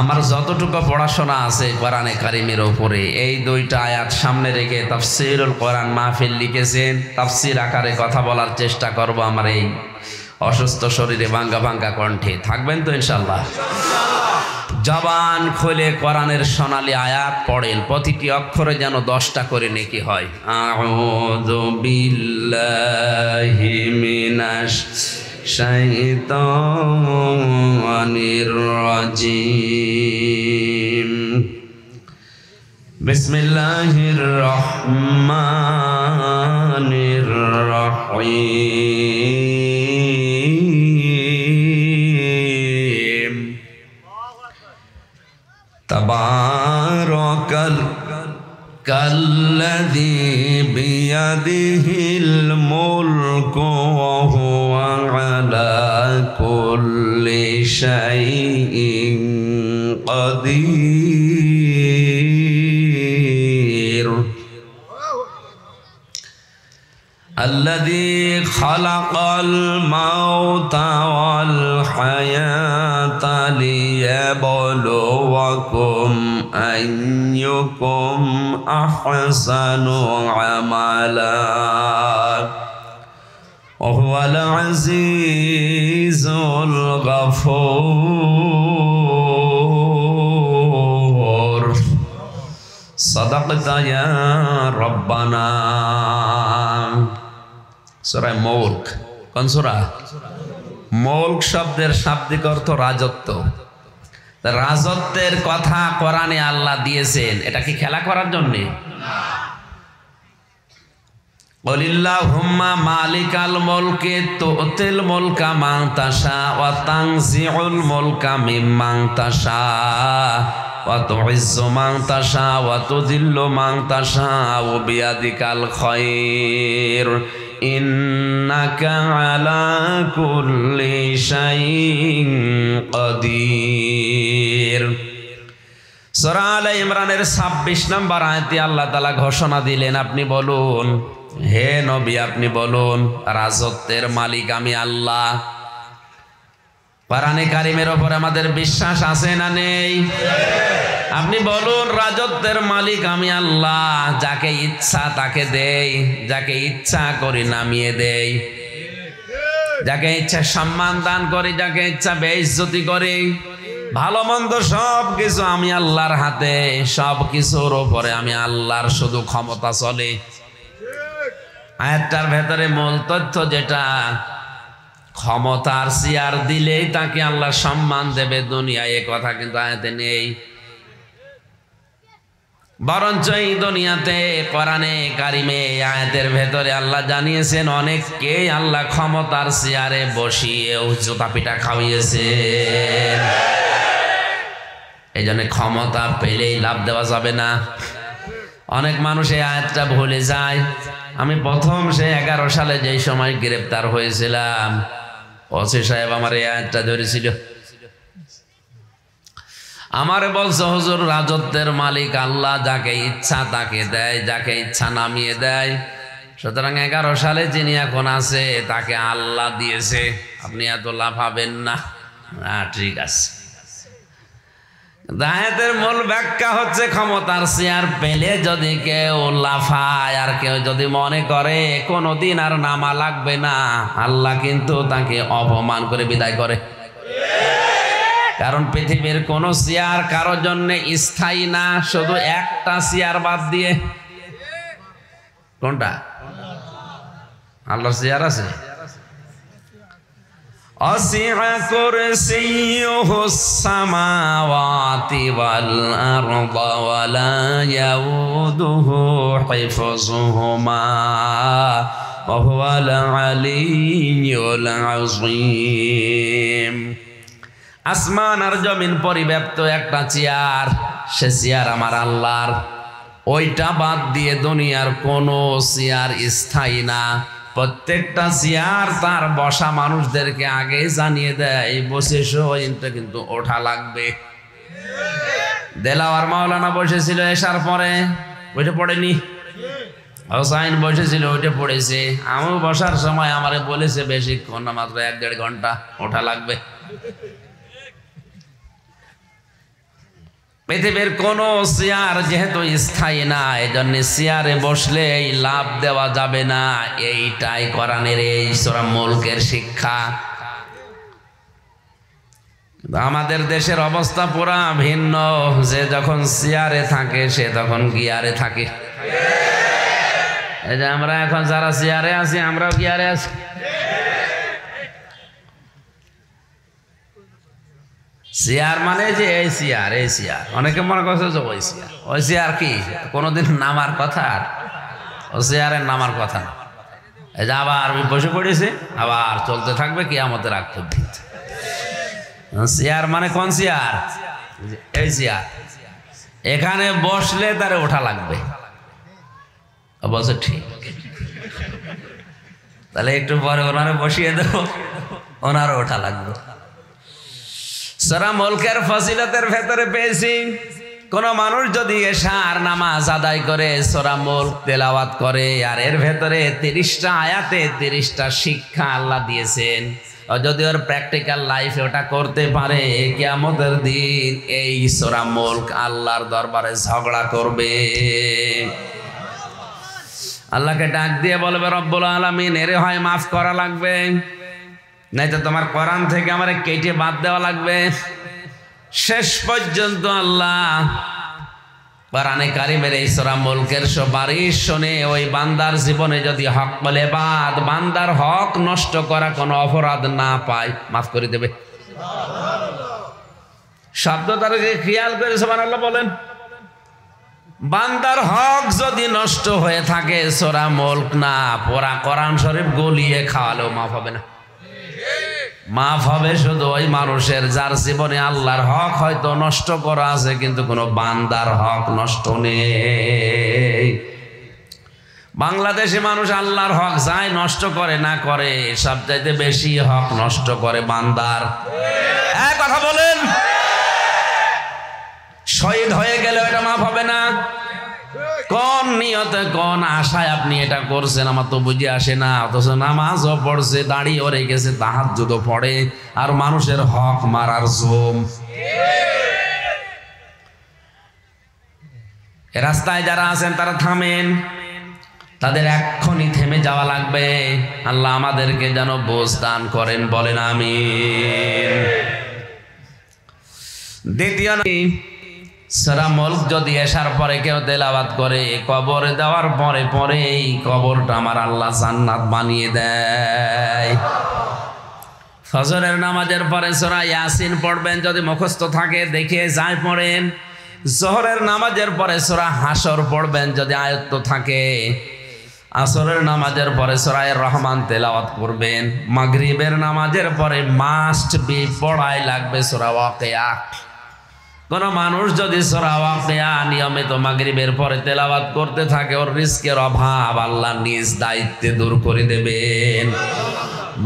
আমার যতটুকু পড়াশোনা আছে কোরআনে কারিমের উপরে, এই 2টা আয়াত সামনে রেখে তাফসীরুল কোরআন মাহফিল লিখেছেন। তাফসীর আকারে কথা বলার চেষ্টা করব আমার এই অসুস্থ শরীরে, ভাঙ্গা ভাঙ্গা কণ্ঠে। থাকবেন তো ইনশাআল্লাহ? জবান খুলে কোরআনের সোনালী আয়াত পড়েন, প্রতিটি অক্ষরে যেন 10টা করে নেকি হয়। আউযু বিল্লাহি মিনাশ শাইতানির রাজিম। বিসমিল্লাহির রহমানির রহিম। তাবারাকাল কাল্লাযী বিয়াদিহিল মুলকু ওয়া হুয়া আলা কুল্লি শাইইন কাদির। الذي خلق الموت والحياة ليبلوكم أيكم أحسن عملا وهو العزيز الغفور صدقت يا ربنا। সূরা মুলক। কোন সূরা? মুলক শব্দের শাব্দিক অর্থ রাজত্ব। রাজত্বের কথা কোরআনে আল্লাহ দিয়েছেন, এটা কি খেলা করার জন্যে? কুলিল্লাহুম্মা মালিকাল মুলকি তুতিল মুলকা মান তাশা ওয়া তানজিউল মুলকা মিম্মান তাশা ওয়া তুইজ্জু মান তাশা ওয়া তুযিল্লু মান তাশা ওয়া বিয়াদিকাল খায়র ইন্নাকা আলা কুল্লি শাইইন কাদির। সূরা আলে ইমরানের 26 নম্বর আয়াতে আল্লাহ তাআলা ঘোষণা দিলেন, আপনি বলুন হে নবী, আপনি বলুন রাজত্বের মালিক আমি আল্লাহ। কোরআনে কারিমের উপর আমাদের বিশ্বাস আছে না নেই? আপনি বলুন রাজত্বের মালিক আমি আল্লাহ, যাকে ইচ্ছা তাকে দেই, যাকে ইচ্ছা করি নামিয়ে দেই, যাকে ইচ্ছা সম্মান দান করি, যাকে ইচ্ছা বেইজ্জতি করি। ভালো মন্দ সব কিছু আমি আল্লাহর হাতে, সব কিছুর উপরে আমি আল্লাহর শুধু ক্ষমতা চলে। আয়াতটার ভেতরে মূল তথ্য যেটা, ক্ষমতার চেয়ার দিলেই তাকে আল্লাহ সম্মান দেবে দুনিয়ায়, এ কথা কিন্তু আয়াতে নেই। বরঞ্চ এই দুনিয়াতে কোরআনে কারিমে আয়াতের ভেতরে আল্লাহ জানিয়েছেন অনেককে আল্লাহ ক্ষমতার চেয়ারে বসিয়েও জুতা পিটা খাওয়িয়েছেন। এই জন্য ক্ষমতা পেলেই লাভ দেওয়া যাবে না। অনেক মানুষ এই আয়াতটা ভুলে যায়। আমি প্রথম সে 11 সালে যেই সময় গ্রেপ্তার হয়েছিলাম, ওসি সাহেব আমার এই আয়াতটা ধরেছিল। আমার বলছে হুজুর রাজত্বের মালিক আল্লাহ, যাকে ইচ্ছা তাকে দেয়, যাকে ইচ্ছা নামিয়ে দেয়। সুতরাং 11 সালে যিনি এখন আছে তাকে আল্লাহ দিয়েছে, আপনি এত লাভ পাবেন না। ঠিক আছে। আয়াতের মূল ব্যাখ্যা হচ্ছে ক্ষমতার চেয়ার পেলে যদি কেউ লাফায় আর কেউ যদি মনে করে কোনোদিন আর নামা লাগবে না, আল্লাহ কিন্তু তাকে অপমান করে বিদায় করে। কারণ পৃথিবীর কোন চেয়ার কারোর জন্য স্থায়ী না, শুধু একটা চেয়ার বাদ দিয়ে। কোনটা? আল্লাহর চেয়ার আছে। আসিআ কুরসিয়ুহুস সামাওয়াতি ওয়াল আরদা ওয়া লা ইয়াউদুহু হিফযুহুমা ওয়া হুয়াল আলিয়্যুল আযীম। আসমান আর জমিন পরিব্যাপ্ত একটা চেয়ার, সে চেয়ার আমার আল্লাহর। ওইটা বাদ দিয়ে দুনিয়ার কোনো চেয়ার স্থায়ী না। প্রত্যেকটা চেয়ার তার বসা মানুষদেরকে আগে জানিয়ে দেয় বসেছো, ওইটা কিন্তু ওঠা লাগবে। দেলাওয়ার মাওলানা বসেছিল এসার পরে, ওইটা পড়েনি। হোসাইন বসেছিল, ওইটা পড়েছে। আমিও বসার সময় আমারে বলেছে বেশিক্ষণ না, মাত্র 1-1.5 ঘন্টা, ওঠা লাগবে। পৃথিবীর কোন চেয়ার যেহেতু স্থায়ী না, এই জন্য চেয়ারে বসলে এই লাভ দেওয়া যাবে না। এইটাই কোরআনের এই সূরা মুলকের শিক্ষা। আমাদের দেশের অবস্থা পুরা ভিন্ন। যে যখন চেয়ারে থাকে সে তখন গিয়ারে থাকে। এই যে আমরা এখন যারা চেয়ারে আছি, আমরাও গিয়ারে আছি। চেয়ার মানে যে এই চেয়ার, এই চেয়ার অনেকে মনে করছে যে ওই চেয়ার। ওই চেয়ার কি কোনোদিন নামার কথা? ও চেয়ারের নামার কথা না। এই যে আবার বসে পড়েছে, আবার চলতে থাকবে কিয়ামতের আগ পর্যন্ত। চেয়ার মানে কোন চেয়ার? এই চেয়ার। এখানে বসলে তারে ওঠা লাগবে। বলছে ঠিক, তাহলে একটু পরে ওনারে বসিয়ে দেবো, ওনারও ওঠা লাগবে। সূরা মুলকের ফজিলতের ভেতরে পেয়েছি, কোন মানুষ যদি এশার নামাজ আদায় করে, সূরা মুলক তেলাওয়াত করে, আর এর ভেতরে 30টা আয়াতে 30টা শিক্ষা আল্লাহ দিয়েছেন, যদি ওর প্র্যাকটিক্যাল লাইফে ওটা করতে পারে, কিয়ামতের দিন এই সূরা মুলক আল্লাহর দরবারে ঝগড়া করবে। আল্লাহকে ডাক দিয়ে বলবে, রব্বুল আলামিন, এরে হয় মাফ করা লাগবে, নাইতো তোমার কোরআন থেকে আমার কেটে বাদ দেওয়া লাগবে। শেষ পর্যন্ত আল্লাহ কোরআনে কারিমের এই সূরা মুলকের সুপারিশ শুনে ওই বান্দার জীবনে যদি হক বলে বাদ, বান্দার হক নষ্ট করা কোনো অপরাধ না পায়, মাফ করে দেবে। শব্দ তারকে খেয়াল করে সুবহানাল্লাহ বলেন। বান্দার হক যদি নষ্ট হয়ে থাকে, সূরা মুলক না, পুরা কোরআন শরীফ গলিয়ে খাওয়ালেও মাফ হবে না। মাফ হবে শুধু ওই মানুষের যার জীবনে আল্লাহর হক হয়তো নষ্ট করা আছে, কিন্তু কোনো বান্দার হক নষ্ট নেই। বাংলাদেশে মানুষ আল্লাহর হক যাই নষ্ট করে না করে, সবচাইতে বেশি হক নষ্ট করে বান্দার। কথা বলেন, শহীদ হয়ে গেলে এটা মাফ হবে না। কোন নিয়তে কোন আশায় আপনি এটা করছেন আমার তো বুঝে আসে না। অথচ নামাজও পড়ছে, দাঁড়িয়েও রেখেছে, তাহাজ্জুদও পড়ে, আর মানুষের হক মারার জম। রাস্তায় যারা আছেন তারা থামেন, তাদের এক্ষুনি থেমে যাওয়া লাগবে। আল্লাহ আমাদেরকে যেন বোঝ দান করেন, বলেন আমিন। দ্বিতীয় সূরা মুলক যদি এশার পরে কেউ তেলাওয়াত করে, কবরে দেওয়ার পরে পরে এই কবরটা আমার আল্লাহ জান্নাত বানিয়ে দেয়। ফজরের নামাজের পরে সূরা ইয়াসিন পড়বেন, যদি মুখস্থ থাকে দেখে যায় পড়েন। জোহরের নামাজের পরে সূরা হাশর পড়বেন, যদি আয়ত্ত থাকে। আসরের নামাজের পরে সূরা রহমান তেলাওয়াত করবেন। মাগরিবের নামাজের পরে মাস্ট বি পড়াই লাগবে সূরা ওয়াকিয়া। কোন মানুষ যদি সূরা ওয়াকিয়া নিয়মিত মাগরিবের পরে তেলাওয়াত করতে থাকে, ওর রিস্কের অভাব আল্লাহ নিজ দায়িত্বে দূর করে দেবেন।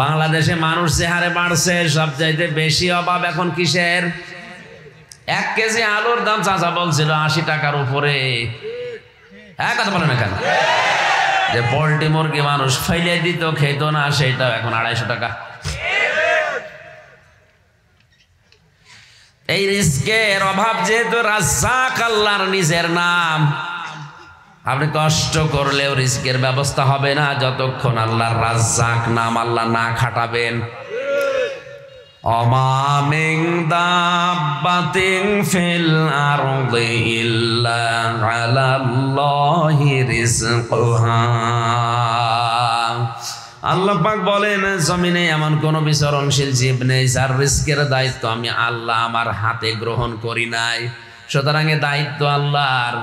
বাংলাদেশে মানুষ যে হারে বাড়ছে, সবচাইতে বেশি অভাব এখন কিসের? 1 কেজি আলুর দাম চাচা বলছিল 80 টাকার উপরে। কথা বলে না কেন? যে পোল্ট্রি মুরগি মানুষ ফেলে দিত, খেত না, সেটাও এখন 250 টাকা। এই রিস্কের অভাব যেহেতু রাজ্জাক আল্লাহর নিজের নাম, আপনি কষ্ট করলেও রিস্কের ব্যবস্থা হবে না যতক্ষণ আল্লাহর রাজ্জাক নাম আল্লাহ না খাটাবেন। অমা মিন দাব্বাতিন ফিল আরদি ইল্লা আলাল্লাহি রিজকুহা। আল্লাহ পাক বলেন, জমিনে এমন কোন বিচরণশীল জীব নেই যার রিস্কের দায়িত্ব আমি আল্লাহ আমার হাতে গ্রহণ করি নাই। সুতরাং এই দায়িত্ব আল্লাহর।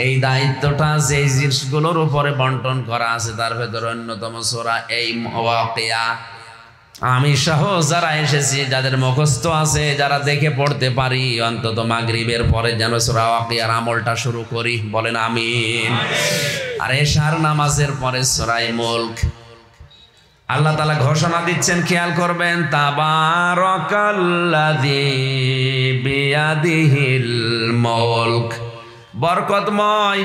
এই দায়িত্বটা যে জিনিসগুলোর উপরে বন্টন করা আছে তার ভেতরে অন্যতম সূরা এই ওয়াকিয়া। আমি সহ যারা এসেছি, যাদের মুখস্থ আছে, যারা দেখে পড়তে পারি, অন্তত মাগরিবের পরে যেন সূরা ওয়াকিয়ার আমলটা শুরু করি। বলেন আমিন। আর এশার নামাজের পরে সূরা মুলক। আল্লাহ তাআলা ঘোষণা দিচ্ছেন, খেয়াল করবেন, তাবারাকাল্লাযী বিয়াদিহিল মুলক। বরকতময়,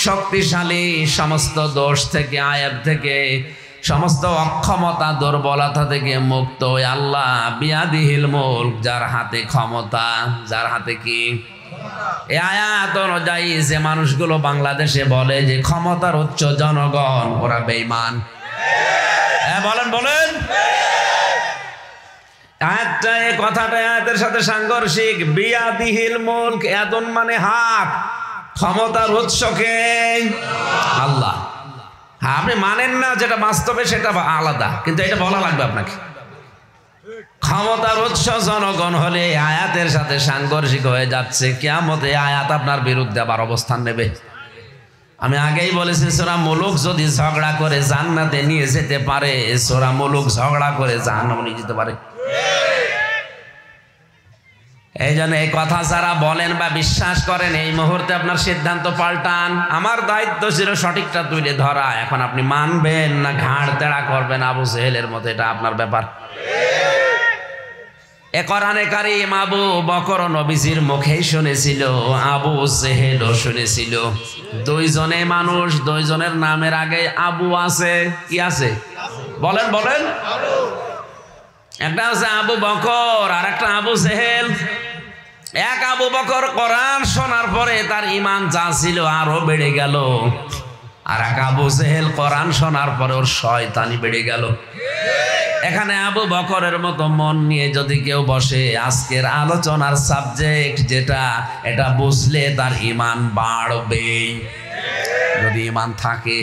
শক্তিশালী, সমস্ত দোষ থেকে, আয়াব থেকে, সমস্ত অক্ষমতা, দুর্বলতা থেকে মুক্ত ওই আল্লাহ, বিয়াদিহিল মুলক, যার হাতে ক্ষমতা, যার হাতে কি। এই আয়াত অনুযায়ী যে মানুষগুলো বাংলাদেশে বলে যে ক্ষমতার উচ্চ জনগণ, ওরা বেঈমান। বলেন বলেন, আয়াতটা, এই কথাটা আয়াতের সাথে সাংঘর্ষিক। বিয়াদিহিল মুলক, ইয়াদুন মানে হাত, ক্ষমতার উৎসকে আল্লাহ। হ্যাঁ, আপনি মানেন না যেটা বাস্তবে, সেটা আলাদা, কিন্তু এটা বলা লাগবে আপনাকে। ক্ষমতার উৎস জনগণ হলে আয়াতের সাথে সাংঘর্ষিক হয়ে যাচ্ছে। কিয়ামতে আয়াত আপনার বিরুদ্ধে আবার অবস্থান নেবে। আমি আগেই বলেছি, সূরা মুলক যদি ঝগড়া করে জান্নাতে নিয়ে যেতে পারে, সূরা মুলক ঝগড়া করে জাহান্নামে নিয়ে যেতে পারে। এই জন্য এই কথা যারা বলেন বা বিশ্বাস করেন, এই মুহূর্তে আপনার সিদ্ধান্ত পাল্টান। আমার দায়িত্ব ছিল সঠিকটা তুলে ধরা। এখন আপনি মানবেন না ঘাড় তেড়া করবেন আবু জেহেলের মতো, এটা আপনার ব্যাপার। এ কোরআনে কারীম আবু বকর নবীজির মুখেই শুনেছিল, আবু জেহেলও শুনেছিল। দুইজনে মানুষ, দুইজনের নামের আগে আবু আছে। কি আছে? বলেন বলেন। একটা আছে আবু বকর, আর একটা আবু জেহেল। এক আবু বকর কোরআন শোনার পরে তার ঈমান যা ছিল আরো বেড়ে গেল, আর এক আবু জেহেল কোরআন শোনার পরে ওর শয়তানি বেড়ে গেল। এখানে আবু বকরের মতো মন নিয়ে যদি কেউ বসে, আজকের আলোচনার সাবজেক্ট যেটা, এটা বুঝলে তার ঈমান বাড়বে, যদি ঈমান থাকে।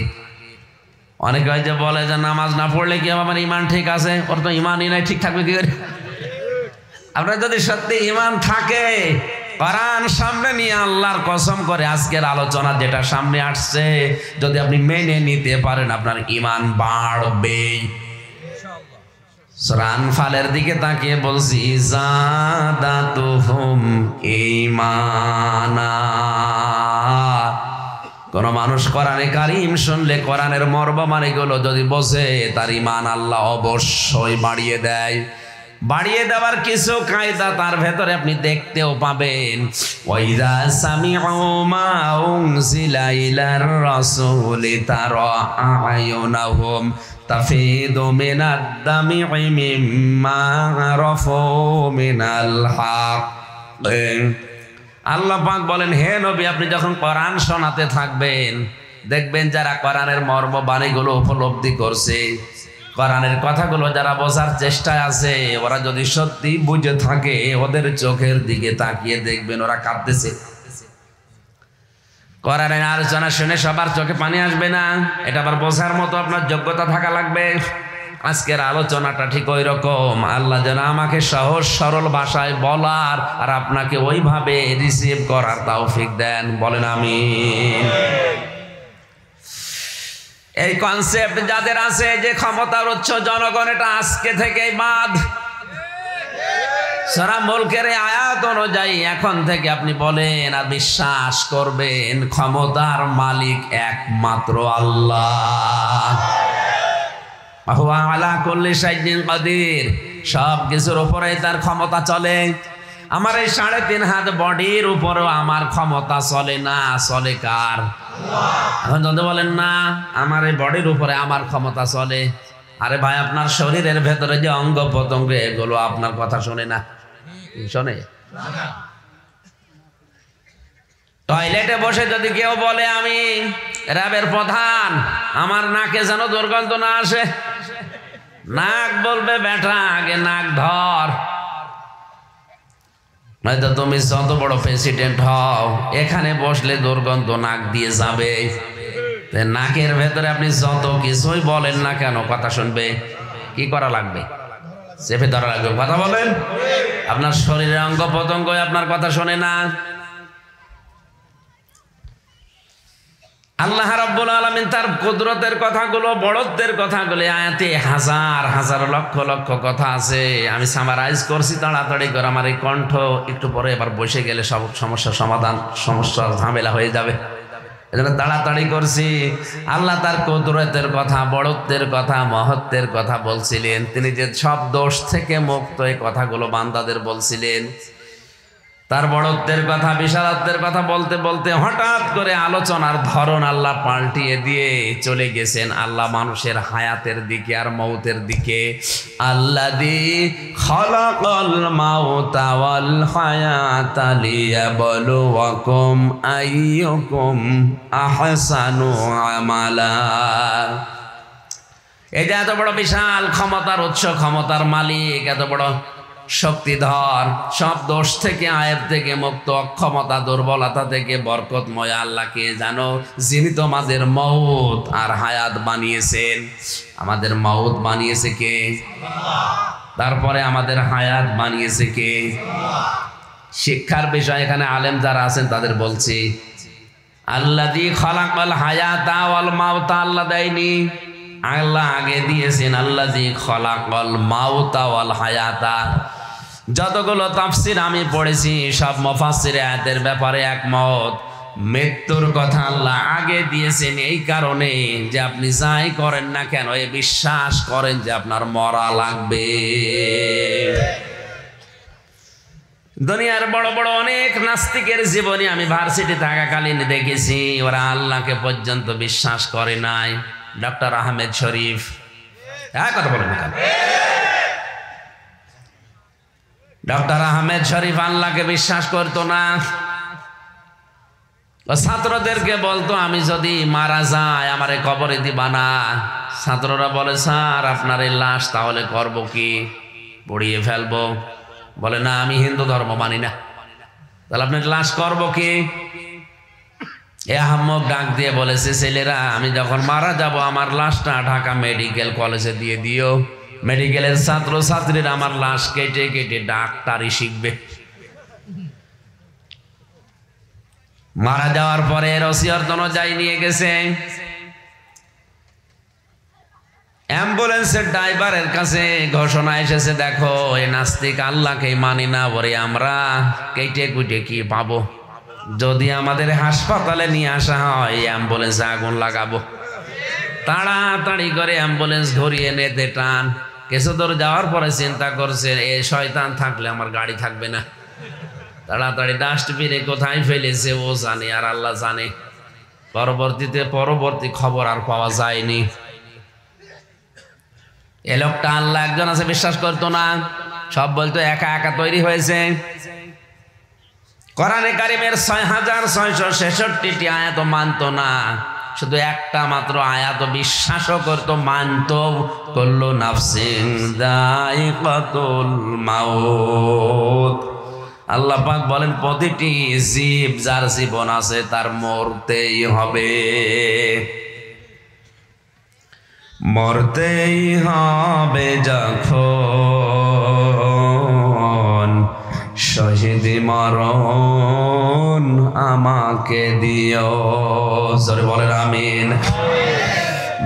অনেকে হয় যে বলে যে নামাজ না পড়লে কি আমার ঈমান ঠিক আছে? ওর তো ঈমানই নাই, ঠিক থাকবে কি করে? আপনার যদি সত্যি ঈমান থাকে, কোরআন সামনে নিয়ে আল্লাহর কসম করে আজকের আলোচনা যেটা সামনে আসছে, যদি আপনি মেনে নিতে পারেন, আপনার ঈমান বাড়বে। সূরা আনফালের দিকে তাকিয়ে বলছি, যাদাতুহুম ঈমানা। কোন মানুষ কোরআনে কারীম শুনলে, কোরআনের মর্মমানিগুলো যদি বোঝে, তার ঈমান আল্লাহ অবশ্যই বাড়িয়ে দেয়। বাড়িয়ে দেওয়ার কিছু কায়দা তার ভেতরে আপনি দেখতেও পাবেন। ওয়াইদা সামিউ মা উনজিলা ইলার রাসূলি তারা আয়ুনাহুম তাফিদু মিনাদ দামি মিম্মা আরাফু মিনাল হক। আল্লাহ পাক বলেন, হে নবী, আপনি যখন কোরআন শোনাতে থাকবেন, দেখবেন যারা কোরআনের মর্ম বাণীগুলো উপলব্ধি করছে, কোরআনের কথাগুলো যারা বোঝার চেষ্টায় আছে, ওরা যদি সত্যি বুঝে থাকে, ওদের চোখের দিকে তাকিয়ে দেখবেন ওরা কাঁদতেছে। কোরআনের আলোচনা শুনে সবার চোখে পানি আসবে না, এটা আবার বোঝার মতো আপনার যোগ্যতা থাকা লাগবে। আজকের আলোচনাটা ঠিক ওই রকম। আল্লাহ যেন আমাকে সহজ সরল ভাষায় বলার আর আপনাকে ওইভাবে রিসিভ করার তৌফিক দেন। বলেন আমিন। এই কনসেপ্ট যাদের আছে যে ক্ষমতার উৎস জনগণ, এটা আজকে থেকেই বাদ। সূরা মুলকের আয়াত অনুযায়ী এখন থেকে আপনি বলেন আর বিশ্বাস করবেন, ক্ষমতার মালিক একমাত্র আল্লাহ। হুয়া আলা কুল্লি শাইইন কাদির। সব কিছুর উপরে তার ক্ষমতা চলে। আমার এই 3.5 হাত বডির উপরেও আমার ক্ষমতা চলে না, চলে কার? এখন যদি বলেন না আমার এই বডির উপরে আমার ক্ষমতা চলে, আরে ভাই, আপনার শরীরের ভেতরে যে অঙ্গ প্রত্যঙ্গ, এগুলো আপনার কথা শোনে না? শোনে? টয়লেটে বসে যদি কেউ বলে আমি র্যাবের প্রধান, আমার নাকে যেন দুর্গন্ধ না আসে, নাক বলবে বেটা আগে নাক ধর। নয়তো তুমি যত বড় প্রেসিডেন্ট হও, এখানে বসলে দুর্গন্ধ নাক দিয়ে যাবে। নাকের ভেতরে আপনি যত কিছুই বলেন না কেন, কথা শুনবে। কি করা লাগবে? চেপে ধরা লাগবে। কথা বলেন। আপনার শরীরের অঙ্গ প্রত্যঙ্গ আপনার কথা শোনে না। আল্লাহ রাব্বুল আলামিন তার কুদরতের কথাগুলো, বড়ত্বের কথাগুলো আয়াতে হাজার হাজার লক্ষ লক্ষ কথা আছে। আমি সামারাইজ করছি তাড়াতাড়ি করে, আমার এই কণ্ঠ একটু পরে এবার বসে গেলে সব সমস্যার সমাধান, সমস্যার ঝামেলা হয়ে যাবে, এজন্য তাড়াতাড়ি করছি। আল্লাহ তার কুদরতের কথা, বড়ত্বের কথা, মহত্বের কথা বলছিলেন। তিনি যে সব দোষ থেকে মুক্ত, এই কথাগুলো বান্দাদের বলছিলেন। তার বড়ত্বের কথা, বিশালত্বের কথা বলতে বলতে হঠাৎ করে আলোচনার ধরন আল্লাহ পাল্টিয়ে দিয়ে চলে গেছেন আল্লাহ মানুষের হায়াতের দিকে আর মৌতের দিকে। আল্লাযী খালাকাল মাউতা ওয়াল হায়াতা লিয়াবলুয়াকুম আইয়ুকুম আহসানু আমালা। এই যে এত বড় বিশাল ক্ষমতার উৎস, ক্ষমতার মালিক, এত বড় শক্তিধর, সব দোষ থেকে, আয়েব থেকে মুক্ত, অক্ষমতা, দুর্বলতা থেকে বরকতময় আল্লাহকে জানো, যিনি তোমাদের মউত আর হায়াত বানিয়েছেন। আমাদের মউত বানিয়েছে কে? তারপরে আমাদের হায়াত বানিয়েছে কে? শিক্ষার বিষয় এখানে আলেম যারা আছেন তাদের বলছি, আল্লাযী খালাকাল হায়াতা ওয়াল মাউতা আল্লাহ দেয়নি, আল্লাহ আগে দিয়েছেন। আল্লাযী খালাকাল মাউতা ওয়াল হায়াতা। যতগুলো তাফসীর আমি পড়েছি সব মুফাসসির আয়াতের ব্যাপারে একমত, মৃত্যুর কথা আল্লাহ আগে দিয়েছেন এই কারণে যে আপনি যাই করেন না কেন এ বিশ্বাস করেন যে আপনার মরা লাগবে। দুনিয়ার বড় বড় অনেক নাস্তিকের জীবনী আমি ভার্সিটি থাকাকালীন দেখেছি, ওরা আল্লাহকে পর্যন্ত বিশ্বাস করে নাই। ডক্টর আহমেদ শরীফ, কথা বলেন না কেন? ডক্টর আহমেদ শরীফ আল্লাহকে বিশ্বাস করতো না। ছাত্রদেরকে বলতো আমি যদি মারা যাই আমারে কবরে দিবা না। ছাত্ররা বলে স্যার আপনার এই লাশ তাহলে করব কি, পড়িয়ে ফেলবো। বলে না আমি হিন্দু ধর্ম মানি না। তাহলে আপনার লাশ করব কি? এ আহম্মক ডাক দিয়ে বলেছে, ছেলেরা আমি যখন মারা যাব আমার লাশটা ঢাকা মেডিকেল কলেজে দিয়ে দিও। মেডিকেলের ছাত্র ছাত্রীরা আমার লাশ কেটে কেটে ডাক্তারি শিখবে। মারা যাওয়ার পরে ওসিয়ত অনুযায়ী নিয়ে গেছে। অ্যাম্বুলেন্সের ড্রাইভারের কাছে ঘোষণা এসেছে, দেখো এই নাস্তিক আল্লাহকে মানি না, ওরে আমরা কেটে কুটে কি পাবো, যদি আমাদের হাসপাতালে নিয়ে আসা হয় অ্যাম্বুলেন্সে আগুন লাগাবো। তাড়াতাড়ি করে অ্যাম্বুলেন্স ঘুরিয়ে নেতে টান। কিছু দূর যাওয়ার পরে চিন্তা করছে এ শয়তান থাকলে আমার গাড়ি থাকবে না। তাড়াতাড়ি ডাস্টবিনে কোথায় ফেলেছে ও জানে আর আল্লাহ জানে। পরবর্তী খবর আর পাওয়া যায়নি। এ লোকটা আল্লাহ একজন আছে বিশ্বাস করতো না, সব বলতো একা একা তৈরি হয়েছে। কোরআনে কারিমের ৬৬৬৬টি আয়াত মানতো না, শুধু একটা মাত্র আয়াত বিশ্বাসও করতো, মানতো। কুল্লু নাফসিন যায়িকাতুল মাউত। আল্লাহ পাক বলেন প্রতিটি জীব যার জীবন আছে তার মরতেই হবে, মরতেই হবে। যখন শহীদি মরণ আমাকে দিও, জোরে বলেন আমিন।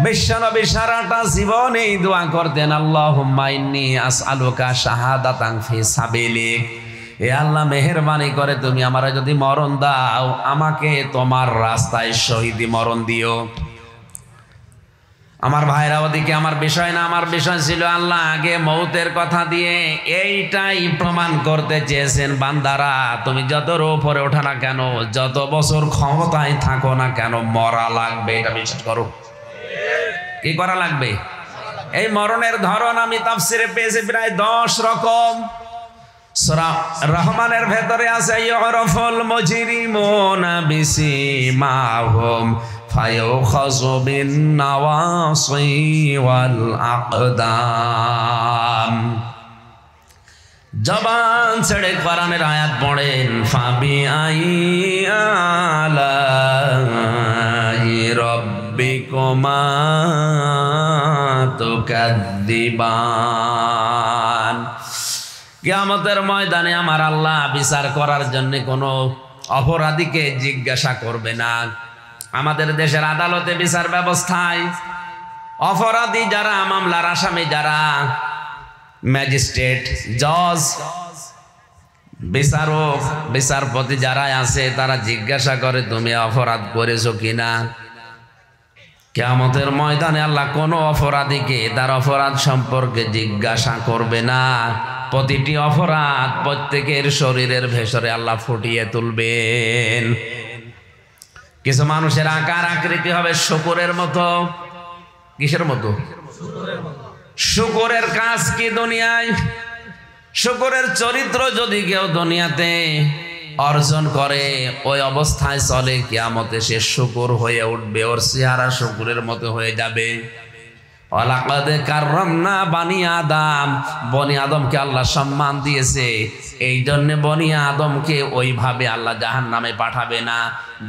বিশ্বনবী সারাটা জীবন এই দোয়া করতেন, আল্লাহুম্মা ইন্নী আসআলুকা শাহাদাতান ফি সাবিলিক। এ আল্লাহ মেহেরবানি করে তুমি আমারে যদি মরণ দাও আমাকে তোমার রাস্তায় শহীদি মরণ দিও। আমার ভাইরা ওদিকে আমার বিষয় না, আমার বিষয় ছিল আল্লাহ আগে মৌতের কথা দিয়ে এইটাই প্রমাণ করতে চেয়েছেন, বান্দারা তুমি যত উপরে ওঠা না কেন, যত বছর ক্ষমতায় থাকো না কেন, মরা লাগবে, এটা বিশ্বাস করো। কি করা লাগবে? এই মরণের ধরন আমি তাফসিরে পেয়েছি প্রায় 10 রকম। সূরা রহমানের ভেতরে আছে ইউরাফুল মুজরিমুনা বিসিমাহুম ফায়ুখাযু বিন নাওয়াসি ওয়াল আকদাম। জবান ছেড়ে কোরআনের আয়াত পড়েন, ফাবি আলাই রাব্বিকুমা তুকাদ্দিবান। কিয়ামতের ময়দানে আমার আল্লাহ বিচার করার জন্য কোনো অপরাধীকে জিজ্ঞাসা করবে না, আমাদের দেশের আদালতে বিচার ব্যবস্থায় অপরাধী যারা, মামলার আসামি যারা, ম্যাজিস্ট্রেট, জজ, বিচারক, বিচারপতি যারা আছে তারা জিজ্ঞাসা করে তুমি অপরাধ করেছো কিনা। কিয়ামতের ময়দানে আল্লাহ কোনো অপরাধীকে তার অপরাধ সম্পর্কে জিজ্ঞাসা করবে না। প্রতিটি অপরাধ প্রত্যেকের শরীরের ভেতরে আল্লাহ ফুটিয়ে তুলবেন। কিছু মানুষের আকার আকৃতি হবে শুকরের মতো। কিসের মতো? শুকরের কাজ কি দুনিয়ায়? শুকরের চরিত্র যদি কেউ দুনিয়াতে অর্জন করে, ওই অবস্থায় চলে, কিয়ামতে সে শুকর হয়ে উঠবে, ওর চেহারা শুকরের মতো হয়ে যাবে। ওয়ালাকাদ কাররামনা বানি আদম, বনি আদমকে আল্লাহ সম্মান দিয়েছে, এই জন্য বনি আদমকে ওইভাবে আল্লাহ জাহান্নামে পাঠাবে না।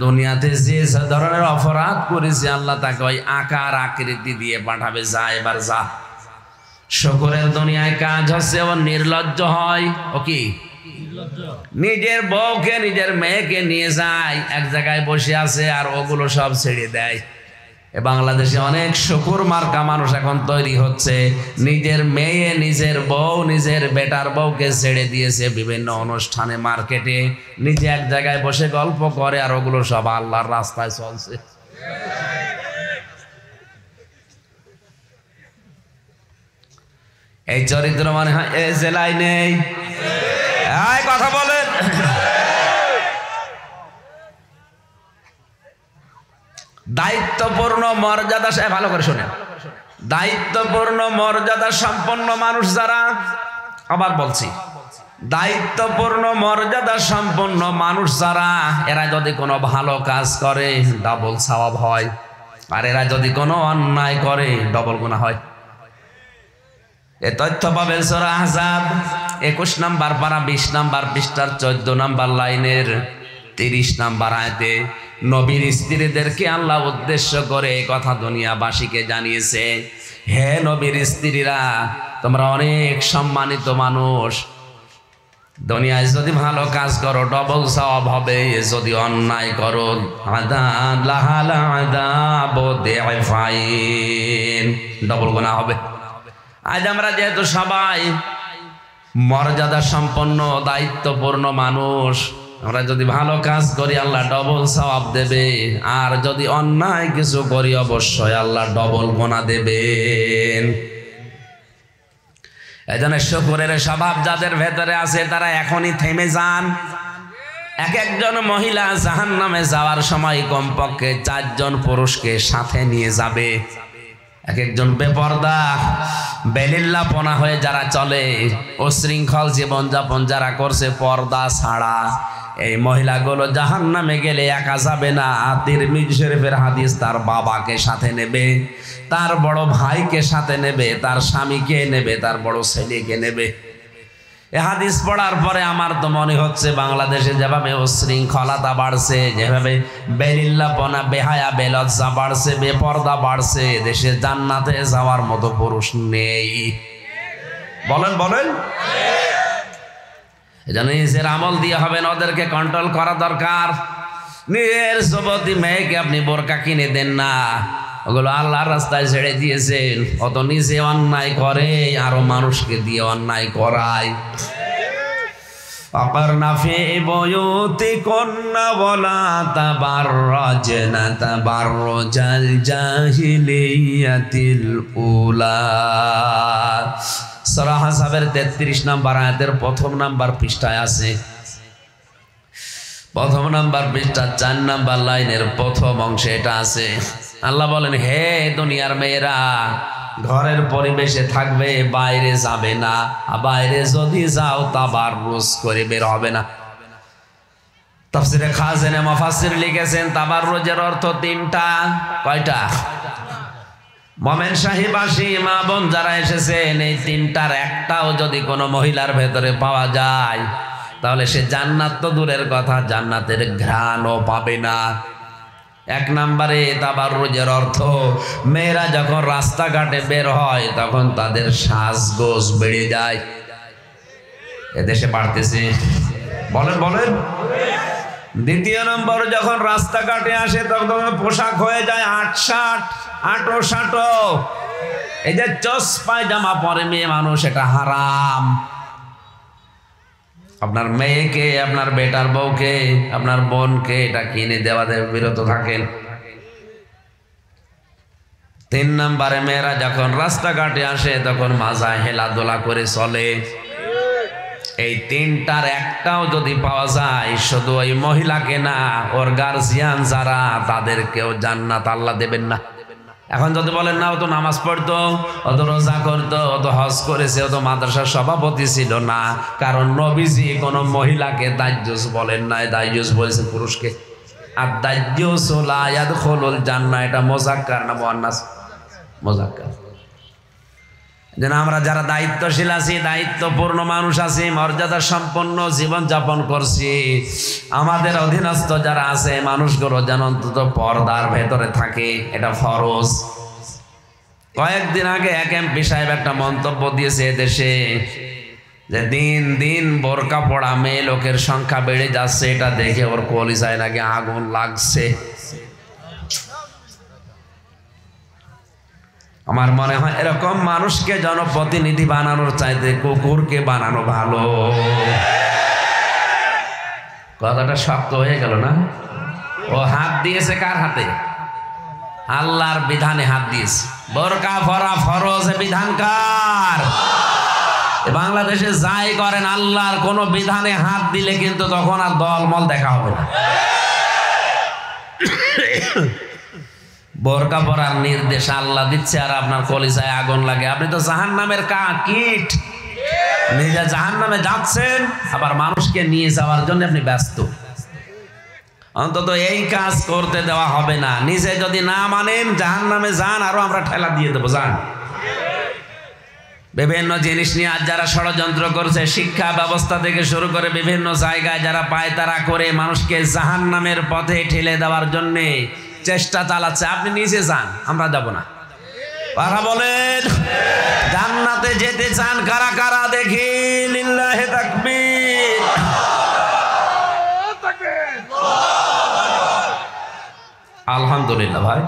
দুনিয়াতে যে ধরনের অপরাধ করেছে আল্লাহ তাকে ওই আকার আকৃতি দিয়ে পাঠাবে। যা এবার যা। শুকরের দুনিয়ায় কাজ হচ্ছে ও নির্লজ্জ হয়। ও কি? নিজের বউকে, নিজের মেয়েকে নিয়ে যায়, এক জায়গায় বসে আছে আর ওগুলো সব ছেড়ে দেয়। বাংলাদেশে অনেক শুকুর মার্কা মানুষ এখন তৈরি হচ্ছে। নিজের মেয়ে, নিজের বউ, নিজের বেটার বউকে ছেড়ে দিয়েছে বিভিন্ন অনুষ্ঠানে, মার্কেটে, নিজে এক জায়গায় বসে গল্প করে আর ওগুলো সব আল্লাহর রাস্তায় চলছে। এই চরিত্র মানে হয় এ জেলায় নেই। কথা বলেন। দায়িত্বপূর্ণ মর্যাদা, ভালো করে শোনেন, দায়িত্বপূর্ণ মর্যাদা সম্পন্ন মানুষ যারা, আবার বলছি, দায়িত্বপূর্ণ মর্যাদা সম্পন্ন মানুষ যারা, এরা যদি কোনো ভালো কাজ করে ডাবল সওয়াব হয়, আর এরা যদি কোনো অন্যায় করে ডবল গুনাহ হয়। এ তথ্য পাবেন সূরা আহজাব 21 নম্বর পারা 20 নম্বর পৃষ্ঠার 14 নম্বর লাইনের 30 নম্বর আয়াতে। নবীর স্ত্রীদেরকে আল্লাহ উদ্দেশ্য করে কথা দুনিয়াবাসীকে জানিয়েছে, হে নবীর স্ত্রীরা, তোমরা অনেক সম্মানিত মানুষ, দুনিয়ায় যদি ভালো কাজ করো ডবল সওয়াব হবে, যদি অন্যায় করো ডবল গুনাহ হবে। আজ আমরা যেহেতু সবাই মর্যাদা সম্পন্ন দায়িত্বপূর্ণ মানুষ, আমরা যদি ভালো কাজ করি আল্লাহ ডবল সওয়াব দেবে, আর যদি অন্যায় কিছু করি অবশ্যই আল্লাহ ডবল গুনাহ দেবেন। এজন্য শুকরের স্বভাব যাদের ভেতরে আছে তারা এখনই থেমে যান। এক একজন মহিলা জাহান্নামে যাওয়ার সময় কমপক্ষে 4 জন পুরুষকে সাথে নিয়ে যাবে। এক একজন বেপরদা, বেলিল্লাপনা হয়ে যারা চলে, অশৃঙ্খল জীবনযাপন যারা করছে পর্দা ছাড়া, এই মহিলাগুলো জাহান্নামে গেলে একা যাবে না। তিরমিজি শরীফের হাদিস, তার বাবাকে সাথে নেবে, তার বড় ভাইকে সাথে নেবে, তার স্বামীকে নেবে, তার বড় ছেলেকে নেবে। এ হাদিস পড়ার পরে আমার তো মনে হচ্ছে বাংলাদেশে যেভাবে উশৃঙ্খলতা বাড়ছে, যেভাবে বেলিল্লাপনা, বেহায়া, বেলজ্জা বাড়ছে, বেপর্দা বাড়ছে, দেশে জান্নাতে যাওয়ার মতো পুরুষ নেই। বলেন বলেন। এজন্য নিজের আমল দিয়ে হবে না, ওদেরকে কন্ট্রোল করা দরকার। নিজের যুবতী মেয়েকে আপনি বোরকা কিনে দেন না, ওগুলো আল্লাহর রাস্তায় ছেড়ে দিয়েছেন। অত নিজে অন্যায় করে আরো মানুষকে দিয়ে অন্যায় করায়। ফাকারনা ফি বুয়ুতিকুন্না ওয়ালা তাবাররাজনা তাবাররুজাল জাহিলিয়াতিল উলা। সূরা আহজাবের 33 নম্বর আয়াতের 1 নম্বর পৃষ্ঠায় আছে। 1 নম্বর পৃষ্ঠা 4 নম্বর লাইনের 1ম অংশে এটা আছে। আল্লাহ বলেন, হে দুনিয়ার মেয়েরা, ঘরের পরিবেশে থাকবে, বাইরে যাবে না। বাইরে যদি যাও তাবাররুজ করে বের হবে না। তাফসীরে খাজেনে মুফাসসির লিখেছেন তাবাররুজের অর্থ 3টা। কয়টা? মোমেন সাহিবাসী মা বোন যারা এসেছেন, এই 3টার একটাও যদি কোনো মহিলার ভেতরে পাওয়া যায় তাহলে সে জান্নাত তো দূরের কথা, জান্নাতের ঘ্রাণও পাবে না। 1 নম্বরে তাবাররুজের অর্থ, মেয়েরা যখন রাস্তাঘাটে বের হয় তখন তাদের সাজগোজ বেড়ে যায়। এদেশে বাড়তেছে, বলেন বলেন। দ্বিতীয় নম্বর, যখন রাস্তাঘাটে আসে তখন পোশাক হয়ে যায় আটো সাটো। এই যে চস পায়জামা পরে মেয়ে মানুষ, এটা হারাম। আপনার মেয়েকে, আপনার বেটার বউকে, আপনার বোনকে এটা কিনে দেওয়া বিরত থাকেন। 3 নম্বরে, মেয়েরা যখন রাস্তাঘাটে আসে তখন মাজায় হেলাদোলা করে চলে। এই 3টার একটাও যদি পাওয়া যায়, শুধু ওই মহিলাকে না, ওর গার্জিয়ান যারা, তাদেরকেও জান্নাত আল্লাহ দেবেন না। এখন যদি বলেন না, ও তো নামাজ পড়তো, ও তো রোজা করতো, ও তো হজ করেছে, ও তো মাদ্রাসার সভাপতি ছিল না, কারণ নবীজি কোনো মহিলাকে দাজ্জুস বলেন নাই, দাজ্জুস বলেছে পুরুষকে। আর দাজ্জুস লা ইয়াদখুলুল জান্নাহ, এটা মুযাক্কার না মুআন্নাস? মুযাক্কার। যেন আমরা যারা দায়িত্বশীল আছি, দায়িত্বপূর্ণ মানুষ আছি, মর্যাদা সম্পন্ন জীবন যাপন করছি, আমাদের অধীনস্থ যারা আছে মানুষগুলো যেন অন্তত পর্দার ভেতরে থাকে, এটা ফরজ। কয়েকদিন আগে এক এমপি সাহেব একটা মন্তব্য দিয়েছে দেশে, যে দিন দিন বোরকা পড়া মেয়ে লোকের সংখ্যা বেড়ে যাচ্ছে, এটা দেখে ওর কলিজায় নাকি আগুন লাগছে। আমার মনে হয় এরকম মানুষকে জনপ্রতিনিধি বানানোর চাইতে কুকুরকে বানানো ভালো। কথাটা শক্ত হয়ে গেল না? ও হাত দিয়েছে কার হাতে? আল্লাহর বিধানে হাত দিয়েছে। বোরকা পরা ফরজ, বিধান কার? বাংলাদেশে যাই করেন, আল্লাহর কোন বিধানে হাত দিলে কিন্তু তখন আর দলমল দেখা হবে না। বোরকা পরার নির্দেশ আল্লাহ দিচ্ছে, আর আপনার কলিজায় আগুন লাগে। আপনি তো জাহান্নামের কীট, নিজে জাহান্নামে যাচ্ছেন, আবার মানুষকে নিয়ে যাওয়ার জন্য আপনি ব্যস্ত। অন্তত এই কাজ করতে দেওয়া হবে না। নিজে যদি না মানেন, জাহান্নামে যান, আরো আমরা ঠেলা দিয়ে দেবো, যান। বিভিন্ন জিনিস নিয়ে আজ যারা ষড়যন্ত্র করছে, শিক্ষা ব্যবস্থা থেকে শুরু করে বিভিন্ন জায়গায় যারা পায়তারা করে মানুষকে জাহান্নামের পথে ঠেলে দেওয়ার জন্যে চেষ্টা চালাচ্ছে, আপনি নিচে যান, আমরা যাব না। কথা বলেন, জান্নাতে যেতে চান কারা কারা দেখি? লিল্লাহি তাকবীর। আলহামদুলিল্লাহ ভাই,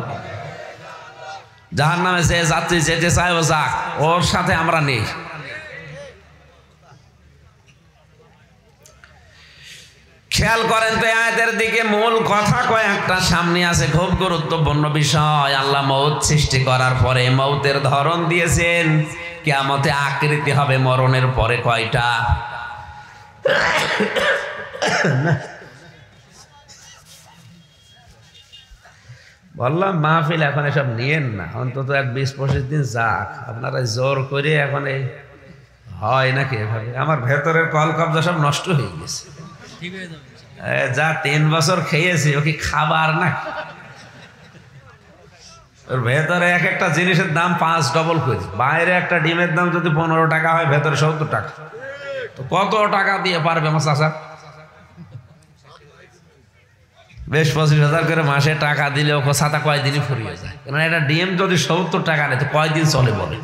জাহান্নামে যে যাত্রী যেতে চায় ও যাক, ওর সাথে আমরা নেই। খেয়াল করেন তো আয়াতের দিকে, মূল কথা কয়েকটা সামনে আছে, খুব গুরুত্বপূর্ণ বিষয়। আল্লাহ মৌত সৃষ্টি করার পরে মৌতের ধরন দিয়েছেন, কিয়ামতে আকৃতি হবে মরণের পরে কয়টা? বললাম মাহফিল এখন এসব নিয়েন না, অন্তত 20-25 দিন যাক। আপনারা জোর করে এখন এই হয় নাকি এভাবে? আমার ভেতরের কলকব্জা সব নষ্ট হয়ে গেছে। যা 3 বছর খেয়েছি, ও কি খাবার না? ওর ভেতরে এক একটা জিনিসের দাম 5 ডবল করে। বাইরে একটা ডিমের দাম যদি 15 টাকা হয়, ভেতরে 70 টাকা। তো কত টাকা দিয়ে পারবে আমার চাচা? 20-25 হাজার করে মাসে টাকা দিলে ও ছাতা কয়দিনই ফুরিয়ে যায়। কারণ একটা ডিম যদি 70 টাকা নেয়, তো কয়দিন চলে বলে?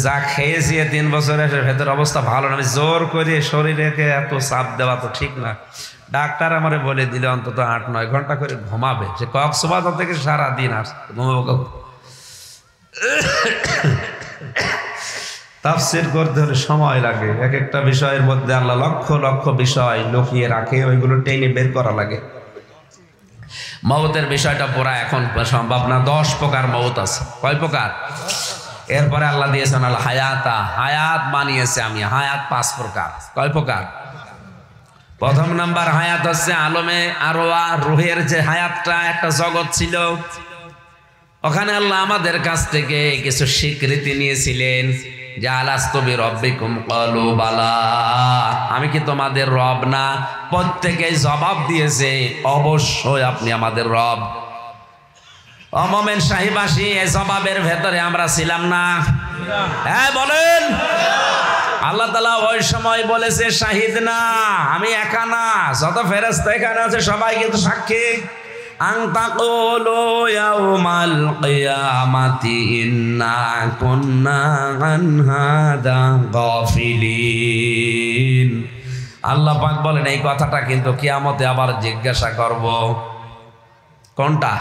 যা খেয়েছি 3 বছরে, ভেতর অবস্থা ভালো না। আমি জোর করে শরীরকে এত চাপ দেওয়া তো ঠিক না। ডাক্তার আমারে বলে দিলে অন্তত 8-9 ঘন্টা করে ঘুমাবে। সে কক্সবাজার থেকে সারাদিন আসছে, ঘুমাবো। তাফসীর করতে হলে সময় লাগে। এক একটা বিষয়ের মধ্যে আল্লাহ লক্ষ লক্ষ বিষয় লুকিয়ে রাখে, ওইগুলো টেনে বের করা লাগে। মওতের বিষয়টা পুরা এখন সম্ভব না। 10 প্রকার মওত আছে। কয় প্রকার? এরপরে আল্লাহ দিয়েছেন আল হায়াতা, হায়াত বানিয়েছে আমি। হায়াত 5 প্রকার। কয় প্রকার? প্রথম নাম্বার হায়াত হচ্ছে আলমে আরওয়া, রুহের যে হায়াতটা, একটা জগৎ ছিল, ওখানে আল্লাহ আমাদের কাছ থেকে কিছু স্বীকৃতি নিয়েছিলেন যে আলাস্তু বিরব্বিকুম ক্বালু বালা, আমি কি তোমাদের রব না? প্রত্যেকেই জবাব দিয়েছে অবশ্যই আপনি আমাদের রব। মুমিন সাহিবাসী, এই জবাবের ভেতরে আমরা ছিলাম না? হ্যাঁ বলেন। আল্লাহ তাআলা ওই সময় বলেছে শাহিদ না, আমি একা না, যত ফেরেশতা এখানে আছে সবাই কিন্তু সাক্ষী। আন তাকুলু ইয়াউমাল কিয়ামাতি ইন্না কুন্না আন হাদা গাফিলিন। আল্লাহ পাক বলেন এই কথাটা কিন্তু কিয়ামতে আবার জিজ্ঞাসা করব। কোনটা?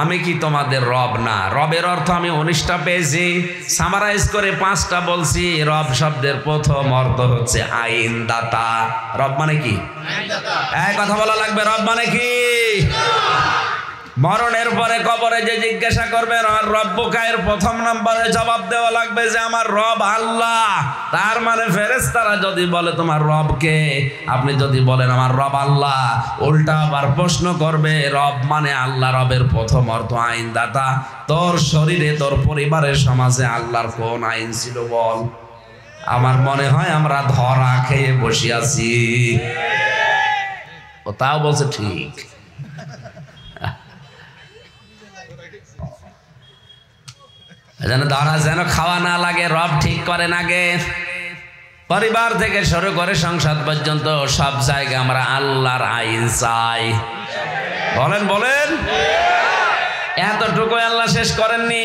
আমি কি তোমাদের রব না? রবের অর্থ আমি 19টা পেয়েছি, সামারাইজ করে 5টা বলছি। রব শব্দের প্রথম অর্থ হচ্ছে আইনদাতা। রব মানে কি? এই কথা বলা লাগবে, রব মানে কি? মরণের পরে কবরে যে জিজ্ঞাসা করবেন আমার রব্বুকা, এর প্রথম নম্বরে জবাব দেওয়া লাগবে যে আমার রব আল্লাহ। তার মানে ফেরেশতারা যদি বলে তোমার রব কে, আপনি যদি বলেন আমার রব আল্লাহ, উল্টা আবার প্রশ্ন করবে রব মানে আল্লাহ, রবের প্রথম অর্থ আইনদাতা। তোর শরীরে তোর পরিবারের সমাজে আল্লাহর কোন আইন ছিল বল? আমার মনে হয় আমরা ধরা খেয়ে বসে আছি। ও তাও বলছে ঠিক। যেন ধরা যেন খাওয়া না লাগে, রব ঠিক করেন আগে। পরিবার থেকে শুরু করে সংসদ পর্যন্ত সব জায়গায় আমরা আল্লাহর আইন চাই। বলেন বলেন, এতটুকু আল্লাহ শেষ করেননি।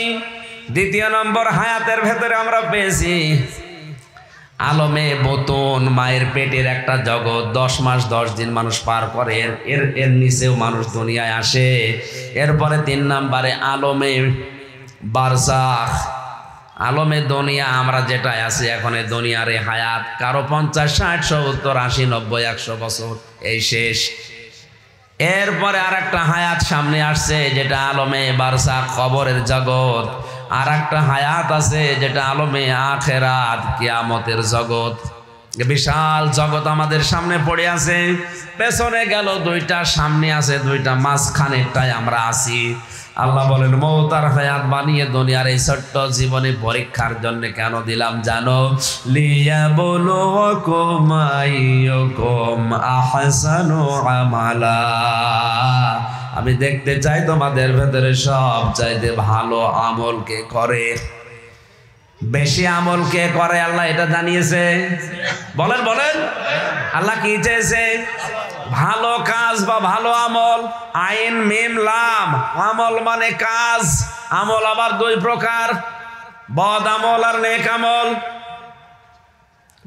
দ্বিতীয় নম্বর, হায়াতের ভেতরে আমরা পেয়েছি আলমে বতুন, মায়ের পেটের একটা জগৎ। 10 মাস 10 দিন মানুষ পার করে, এর নিচেও মানুষ দুনিয়ায় আসে। এরপরে 3 নম্বরে আলমে বারজাখ, আলমে দুনিয়া, আমরা যেটা আছি এখন এই দুনিয়ার হায়াত। কারো 50, 60, 70, 80, 90, 100 বছর, এই শেষ। এরপরে আর একটা হায়াত সামনে আসছে যেটা আলমে বারজাখ, কবরের জগৎ। আর একটা হায়াত আছে যেটা আলমে আখেরাত, কিয়ামতের জগৎ। বিশাল জগৎ আমাদের সামনে পড়ে আছে। পেছনে গেল 2টা, সামনে আছে 2টা, মাঝখানেরটায় আমরা আছি। আল্লাহ বলেন মওত আর হায়াত বানিয়ে দুনিয়ার এই ছোট্ট জীবনে পরীক্ষার জন্য কেন দিলাম জানো? লিয়াবলুয়াকুম আইয়ুকুম আহসানু আমালা। আমি দেখতে চাই তোমাদের ভেতরে সব চাইতে ভালো আমল কে করে। বেশি আমল কে করে আল্লাহ এটা জানিয়েছে। বলেন বলেন, আল্লাহ কি চেয়েছে? ভালো কাজ বা ভালো আমল। আইন মিম লাম, আমল মানে কাজ। আমল আবার 2 প্রকার, বদ আমল আর নেক আমল।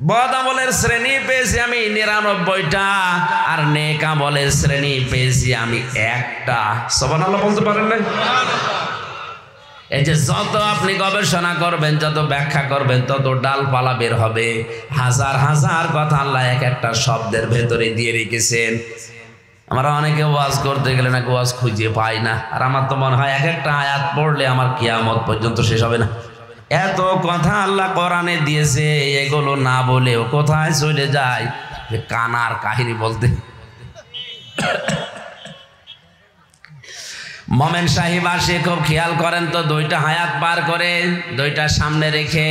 বদ আমলের শ্রেণী পেয়েছি আমি 99টা, আর নেক আমলের শ্রেণী পেয়েছি আমি 1টা। সুবহানাল্লাহ বলতে পারেন না? এই যে যত আপনি গবেষণা করবেন, যত ব্যাখ্যা করবেন, তত ডালপালা বের হবে। হাজার হাজার কথা আল্লাহ এক একটা শব্দের ভেতরে দিয়ে রেখেছেন। আমরা অনেকে ওয়াজ করতে গেলে নাকি ওয়াজ খুঁজে পাই না। আর আমার তো মনে হয় এক একটা আয়াত পড়লে আমার কিয়ামত পর্যন্ত শেষ হবে না। এত কথা আল্লাহ কোরআনে দিয়েছে, এগুলো না বলেও কোথায় চলে যায় যে কানার কাহিনী বলতে। মোমেন সাহেব আসে, খুব খেয়াল করেন তো, 2টা হায়াত পার করে 2টা সামনে রেখে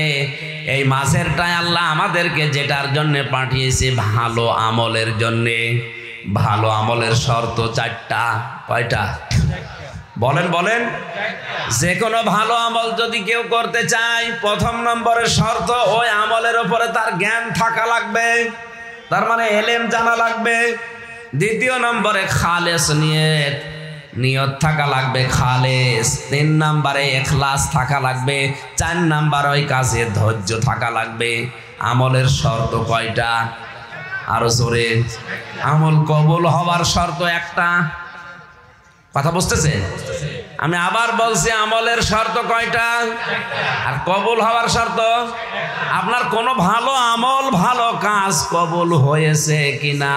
এই মাঝেরটায় আল্লাহ আমাদেরকে যেটার জন্য পাঠিয়েছে ভালো আমলের জন্যে। ভালো আমলের শর্ত 4টা। কয়টা? বলেন বলেন। যে কোনো ভালো আমল যদি কেউ করতে চায়, প্রথম নম্বরের শর্ত ওই আমলের উপরে তার জ্ঞান থাকা লাগবে, তার মানে এলেম জানা লাগবে। দ্বিতীয় নম্বরে খালেস নিয়ত থাকা লাগবে, খালেস। 3 নম্বরে ইখলাস থাকা লাগবে। 4 নম্বর ওই কাজে ধৈর্য থাকা লাগবে। আমলের শর্ত কয়টা? আরো জোরে। আমল কবুল হওয়ার শর্ত 1টা। কথা বুঝতেছে? আমি আবার বলছি, আমলের শর্ত কয়টা? আর কবুল হওয়ার শর্ত। আপনার কোনো ভালো আমল, ভালো কাজ কবুল হয়েছে কিনা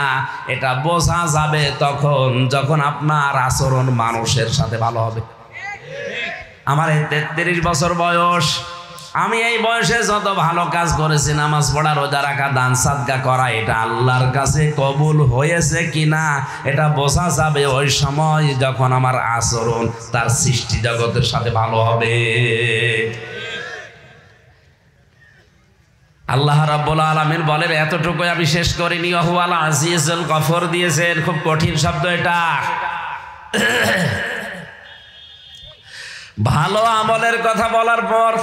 এটা বোঝা যাবে তখন যখন আপনার আচরণ মানুষের সাথে ভালো হবে। আমার 33 বছর বয়স, আমি এই বয়সে যত ভালো কাজ করেছি, নামাজ পড়া, রোজা রাখা, দান সাদকা করা, এটা আল্লাহর কাছে কবুল হয়েছে কিনা এটা বোঝা যাবে ওই সময় যখন আমার আচরণ তার সৃষ্টি জগতের সাথে ভালো হবে। আল্লাহ রাব্বুল আলামিন বলেন, এতটুকু আমি শেষ করিনি, ওয়াহুয়াল আজিজুল গফুর দিয়েছেন। খুব কঠিন শব্দ এটা। ভালো আমলের কথা বলার পর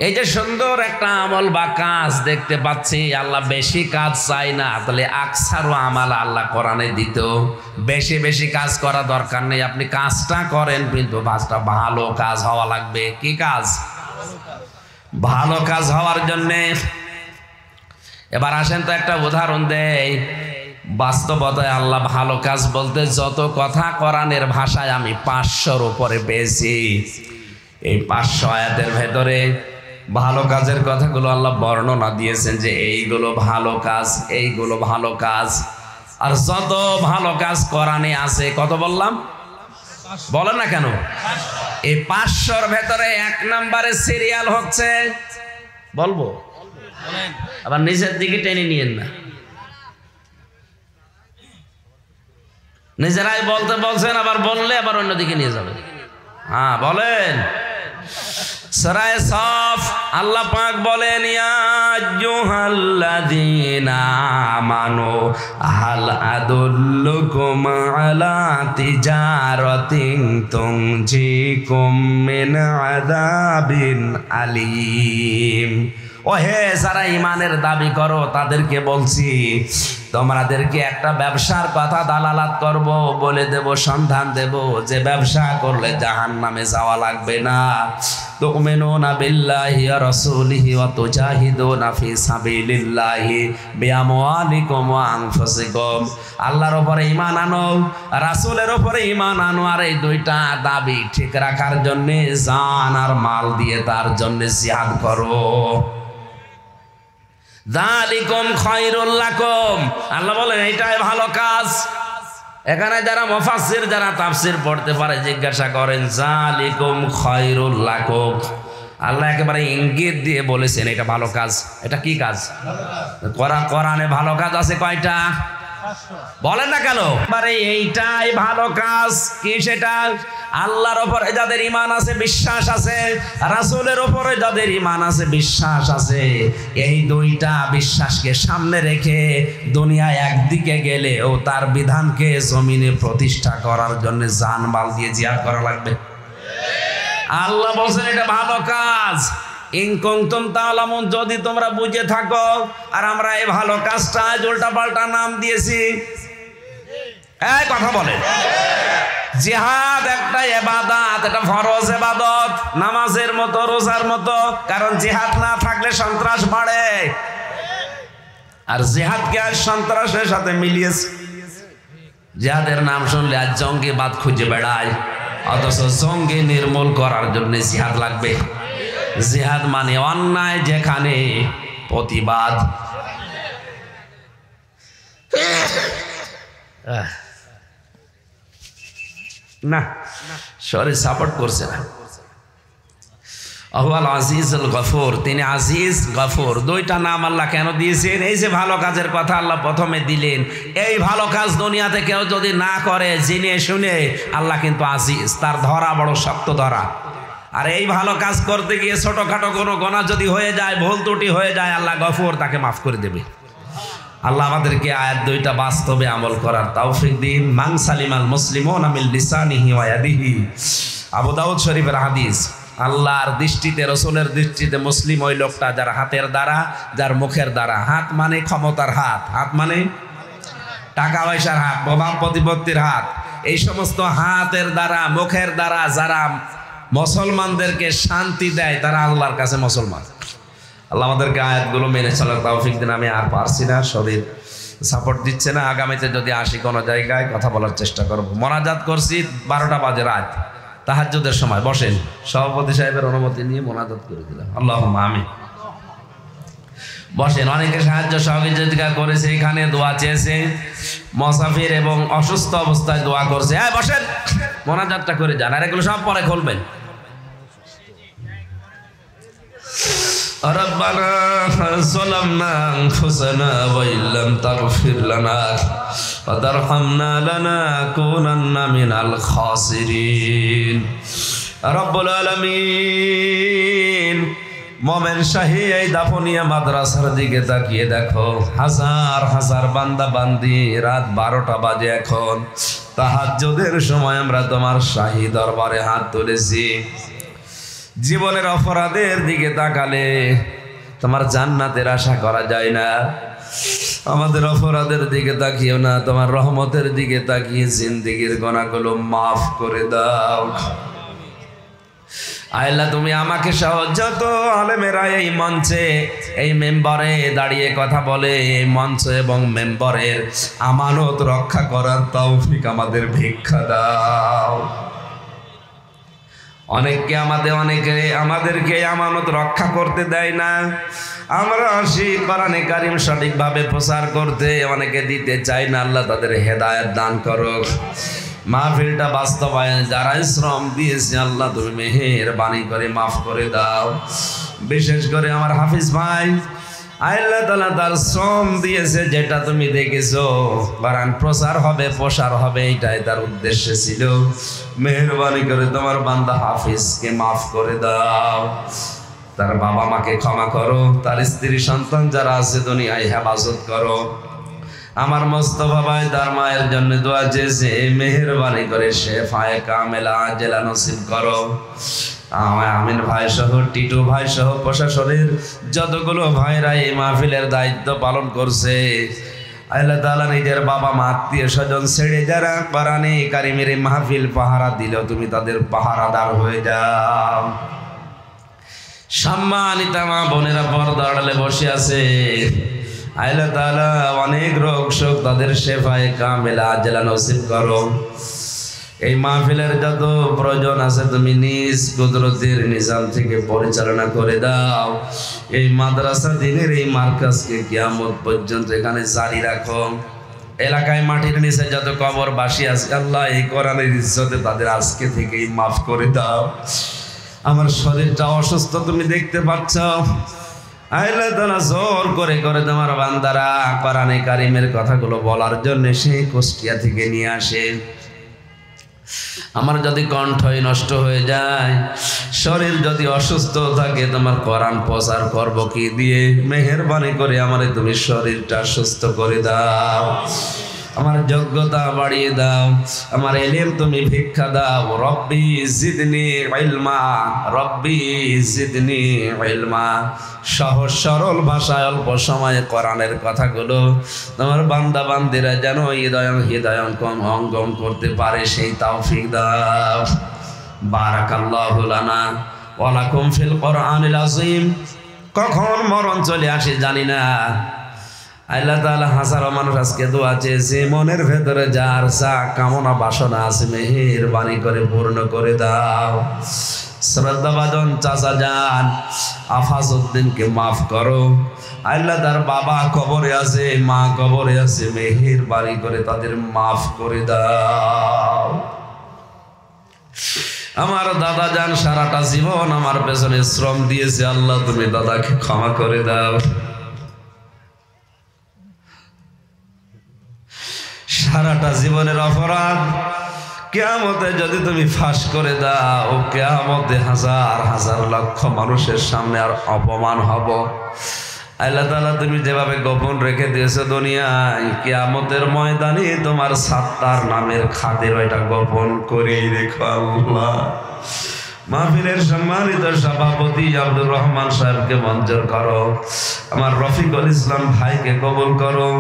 এই যে সুন্দর একটা আমল বা কাজ দেখতে পাচ্ছি, আল্লাহ বেশি কাজ চাই না। তাহলে আকসারু আমাল আল্লাহ কোরআনে দিত। বেশি বেশি কাজ করা দরকার নেই, আপনি কাজটা করেন, কিন্তু কাজটা ভালো কাজ হওয়া লাগবে। কি কাজ? ভালো কাজ হওয়ার জন্যে এবার আসেন তো একটা উদাহরণ দেই। বাস্তবতায় আল্লাহ ভালো কাজ বলতে যত কথা কোরআনের ভাষায় আমি 500-র উপরে পেয়েছি। এই 500 আয়াতের ভেতরে ভালো কাজের কথাগুলো আল্লাহ বর্ণনা দিয়েছেন যে এইগুলো ভালো কাজ, এইগুলো ভালো কাজ। আর যত ভালো কাজ কোরআনে আছে কত বললাম? বলেন না কেন? এই 500-র ভেতরে 1 নম্বরে সিরিয়াল হচ্ছে, বলবো আবার নিজের দিকে টেনে নিয়েন না, নিজেরাই বলতে বলছেন, আবার বললে আবার অন্যদিকে নিয়ে যাবেন। হ্যাঁ বলেন। সূরা সাফ আল্লাহ পাক বলেন, ইয়া আইয়ুহাল্লাযীনা আমানু হাল আদুল্লুকুম আলা তিজারাতিন তুনজিকুম মিন আযাবিন আলীম। ও হে যারা ইমানের দাবি করো তাদেরকে বলছি, তোমাদেরকে একটা ব্যবসার কথা দালালাত করব, বলে দেব, সন্ধান দেব, যে ব্যবসা করলে জাহান্নামে যাওয়া লাগবে না। তুমিনুনা বিল্লাহি ওয়া রাসূলিহি ওয়া তুজাহিদুনা ফি সাবিলিল্লাহি বিআমওয়ালিকুম ওয়া আনফুসিকুম। আল্লাহর উপরে ঈমান আনো, রাসূলের উপরে ঈমান আনো, আর এই দুইটা দাবি ঠিক রাখার জন্য জান আর মাল দিয়ে তার জন্য জিহাদ করো। যালিকুম খায়রুল লাকুম, আল্লাহ বলেন এটাই ভালো কাজ। এখানে যারা মুফাসসির, যারা তাফসীর পড়তে পারে জিজ্ঞাসা করেন যালিকুম খায়রুল লাকুম, আল্লাহ একেবারে ইঙ্গিত দিয়ে বলেছেন এটা ভালো কাজ। এটা কি কাজ? কোরআনে ভালো কাজ আছে কয়টা? বলেন না কেন? আরে এইটাই ভালো কাজ। কি সেটা? আল্লাহর উপরে যাদের ঈমান আছে, বিশ্বাস আছে, রাসূলের উপরে যাদের ঈমান আছে, বিশ্বাস আছে, এই দুইটা বিশ্বাসকে সামনে রেখে দুনিয়ায় একদিকে গেলে ও তার বিধানকে জমিনে প্রতিষ্ঠা করার জন্য জানমাল দিয়ে জিহাদ করা লাগবে। আল্লাহ বলছেন এটা ভালো কাজ। ইন কুনতুম তা'লামুন, যদি তোমরা বুঝে থাকো। আর আমরা এই ভালো কাজটা উল্টা পাল্টা নাম দিয়েছি। এই কথা বলেন। জিহাদ একটা ইবাদত, এটা ফরজ ইবাদত, নামাজের মতো, রোজার মতো। কারণ জিহাদ না থাকলে সন্ত্রাস বাড়ে, আর জিহাদকে আজ সন্ত্রাসের সাথে মিলিয়েছে। জিহাদের নাম শুনলে আজ জঙ্গিবাদ খুঁজে বেড়ায়, অথচ জঙ্গি নির্মূল করার জন্য জিহাদ লাগবে। জিহাদ মানে অন্যায় যেখানে প্রতিবাদ। না, শরীর সাপোর্ট করছে না। আহুয়াল আজিজ আল গফুর, তিনি আজিজ গফুর, দুইটা নাম আল্লাহ কেন দিয়েছেন? এই যে ভালো কাজের কথা আল্লাহ প্রথমে দিলেন, এই ভালো কাজ দুনিয়াতে কেউ যদি না করে জেনে শুনে, আল্লাহ কিন্তু আজিজ, তার ধরা বড় শক্ত ধরা। আর এই ভালো কাজ করতে গিয়ে ছোটখাটো কোনো গুনাহ যদি হয়ে যায়, ভুল ত্রুটি হয়ে যায়, আল্লাহ গফুর, তাকে মাফ করে দেবে। আল্লাহ আমাদেরকে আয়াত দুইটা বাস্তবে আমল করার তৌফিক দিন। মান সালিমাল মুসলিমুনা মিন লিসানিহি ওয়া ইয়াদিহি, আবু দাউদ শরীফের হাদিস। আল্লাহর দৃষ্টিতে, রসুলের দৃষ্টিতে মুসলিম ওই লোকটা যার হাতের দ্বারা, যার মুখের দ্বারা, হাত মানে ক্ষমতার হাত, হাত মানে টাকা পয়সার হাত, প্রভাব প্রতিপত্তির হাত, এই সমস্ত হাতের দ্বারা, মুখের দ্বারা যারা মুসলমানদেরকে শান্তি দেয়, তারা আল্লাহর কাছে মুসলমান। আল্লাহ আমাদেরকে আয়াতগুলো মেনে চলার তৌফিক দিন। আমি আর পারছি না, শরীর সাপোর্ট দিচ্ছে না। আগামীতে যদি আসি কোনো জায়গায় কথা বলার চেষ্টা করব। মোনাজাত করছি 12টা বাজে রাত, তাহাজ্জুদের সময়। বসেন, সভাপতি সাহেবের অনুমতি নিয়ে মোনাজাত করে দিলাম। আল্লাহুম্মা আমিন। বসেন। অনেকে সাহায্য সহযোগিতা করেছে, এখানে দোয়া চেয়েছে, মুসাফির এবং অসুস্থ অবস্থায় দোয়া করছে। হ্যাঁ বসেন, মোনাজাতটা করে যান, আর এগুলো সব পরে খুলবেন। ربنا ظلمنا أنفسنا وإن لم تغفر لنا وترحمنا لنكونن من الخاسرين رب العالمين। মোমেন শাহী এই দাফনিয়া মাদ্রাসার দিকে তাকিয়ে দেখো, হাজার হাজার বান্দা বান্দি, রাত 12টা বাজে এখন, তাহাজ্জুদের সময় আমরা তোমার শাহী দরবারে হাত তুলেছি। জীবনের অপরাধের দিকে তাকালে তোমার জান্নাতের আশা করা যায় না। আমাদের অপরাধের দিকে তাকিও না, তোমার রহমতের দিকে তাকিয়ে জিন্দেগির গুনাহগুলো মাফ করে দাও। আল্লাহ তুমি আমাকে সহ যত আলেমেরা এই মঞ্চে এই মেম্বারে দাঁড়িয়ে কথা বলে এই মঞ্চ এবং মেম্বারের আমানত রক্ষা করার তৌফিক আমাদের ভিক্ষা দাও। অনেকে আমাদেরকে আমানত রক্ষা করতে দেয় না। আমরা আসি কোরআনে কারিম সঠিকভাবে প্রচার করতে, অনেকে দিতে চায় না। আল্লাহ তাদের হেদায়েত দান করো। মাহফিলটা বাস্তবায়ন যারা শ্রম দিয়েছে আল্লাহ তুমি মেহেরবানি করে মাফ করে দাও। বিশেষ করে আমার হাফিজ ভাই আল্লাহ তাআলা তার শ্রম দিয়েছে, যেটা তুমি দেখেছো কোরআন প্রচার হবে প্রসার হবে এটাই তার উদ্দেশ্য ছিল। মেহেরবানি করে তোমার বান্দা হাফিজকে মাফ করে দাও, তার বাবা মাকে ক্ষমা করো, তার স্ত্রী সন্তান যারা আছে দুনিয়ায় হেফাজত করো। আমার মোস্তফা ভাই তার মায়ের জন্য দোয়া চেয়েছে, মেহেরবানি করে শেফায়ে কামেলা আজেলা নসিব করো। আমিন ভাই সহ টিটু ভাই সহ প্রশাসনের যতগুলো ভাইরা এই মাহফিলের দায়িত্ব পালন করছে, আল্লাহ তাআলা নিজের বাবা মা আত্মীয় স্বজন ছেড়ে যারা কোরআনে কারিমের মাহফিল পাহারা দিল, তুমি তাদের পাহারাদার হয়ে যাও। সম্মানিতা মা বোনেরা পর্দার আড়ালে বসে আছে, আল্লাহ তাআলা অনেক রোগ শোক তাদের শেফায়ে কামেলা আজেলা নসিব করো। এই মাহফিলের যত প্রয়োজন আছে তুমি নিজ কুদরতের নিজাম থেকে পরিচালনা করে দাও। এই মাদ্রাসা দিনের এই মার্কাজকে কিয়ামত পর্যন্ত এখানে জারি রাখো। এলাকায় মাটির নিচে যত কবরবাসী আছে আল্লাহ এই কোরআনের ইজ্জতে তাদের আজকে থেকেই মাফ করে দাও। আমার শরীরটা অসুস্থ তুমি দেখতে পাচ্ছ, আল্লাহ তাআলা জোর করে করে তোমার বান্দারা কোরআনে কারিমের কথাগুলো বলার জন্য সেই কুষ্টিয়া থেকে নিয়ে আসে। আমার যদি কণ্ঠই নষ্ট হয়ে যায়, শরীর যদি অসুস্থ থাকে, তোমার কোরআন প্রচার করব কি দিয়ে? মেহেরবানি করে আমারে তুমি শরীরটা সুস্থ করে দাও, আমার যোগ্যতা বাড়িয়ে দাও, আমার ইলম তুমি ভিক্ষা দাও। রব্বি জিদনি ইলমা, রব্বি জিদনি ইলমা। সহজ সরল ভাষায় অল্প সময়ে কোরআনের কথাগুলো তোমার বান্দা বান্দিরা যেন হৃদয়ঙ্গম অঙ্গম করতে পারে সেই তৌফিক দাও। বারাকাল্লাহু লানা ওয়া লাকুম ফিল কোরআনিল আযীম। কখন মরণ চলে আসে জানি না। আল্লাহ তাআলা হাজারো মানুষ আজকে দোয়া চেয়েছে, মনের ভেতরে যার যা কামনা বাসনা আছে মেহেরবানি করে পূর্ণ করে দাও। শ্রদ্ধাভাজন চাচা যান আফাজউদ্দিনকে মাফ করো। আল্লাহ তার বাবা কবরে আছে, মা কবরে আছে, মেহেরবানি করে তাদের মাফ করে দাও। আমার দাদা যান সারাটা জীবন আমার পেছনে শ্রম দিয়েছে, আল্লাহ তুমি দাদাকে ক্ষমা করে দাও। সারাটা জীবনের অপরাধ কিয়ামতে যদি তুমি ফাঁস করে দাও, কিয়ামতে হাজার হাজার লক্ষ মানুষের সামনে আর অপমান হব। আল্লাহ তাআলা তুমি যেভাবে গোপন রেখে দিয়েছো দুনিয়ায়, কিয়ামতের ময়দানে তোমার সাত্তার নামের খাদের ওইটা গোপন করেই রেখো আল্লাহ। মাহফিলের সম্মানিত সভাপতি আব্দুর রহমান সাহেবকে মঞ্জুর করো, আমার রফিকুল ইসলাম ভাইকে কবুল করো।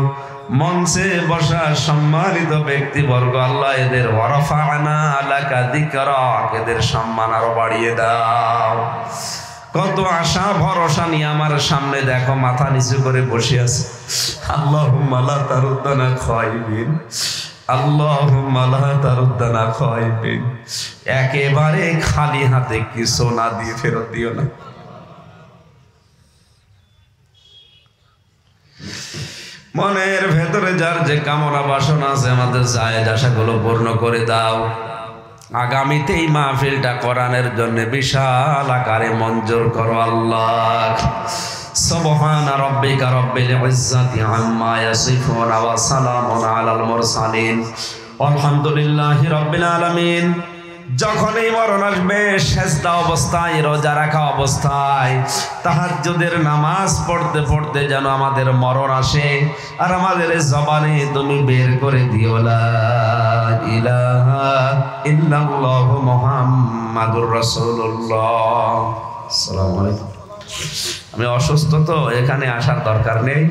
মঞ্চে বসা সম্মানিত ব্যক্তিবর্গ আল্লাহ এদের ওয়ারাফা'না লাকা যিকরাক, এদের সম্মান আরো বাড়িয়ে দাও। কত আশা ভরসা নিয়ে আমার সামনে দেখো মাথা নিচু করে বসে আছে। আল্লাহুম্মা লা তারুদ্দানা খায়বিন, আল্লাহুম্মা লা তারুদ্দানা খায়বিন। একেবারে খালি হাতে কিছু না দিয়ে ফেরত দিও না। মনের ভেতরে যার যে কামনা বাসনা আছে আমাদের জায়েজ আশাগুলো পূর্ণ করে দাও। আগামীতে এই মাহফিলটা কোরআনের জন্য বিশাল আকারে মঞ্জুর করো আল্লাহ। সুবহান রাব্বিকা রাব্বিল ইজ্জাতি আম্মা ইয়াসিফুন ওয়া সালামুন আলাল মুরসালিন আলহামদুলিল্লাহি রাব্বিল আলামিন। যখনই মরণ আসবে সেজদা অবস্থায়, রোজা রাখা অবস্থায়, তাহাজ্জুদের নামাজ পড়তে পড়তে যেন আমাদের মরণ আসে আর আমাদের জবানে তুমি বের করে দিও লা ইলাহা ইল্লাল্লাহু মুহাম্মাদুর রাসূলুল্লাহ। আসসালামু আলাইকুম। আমি অসুস্থ তো এখানে আসার দরকার নেই।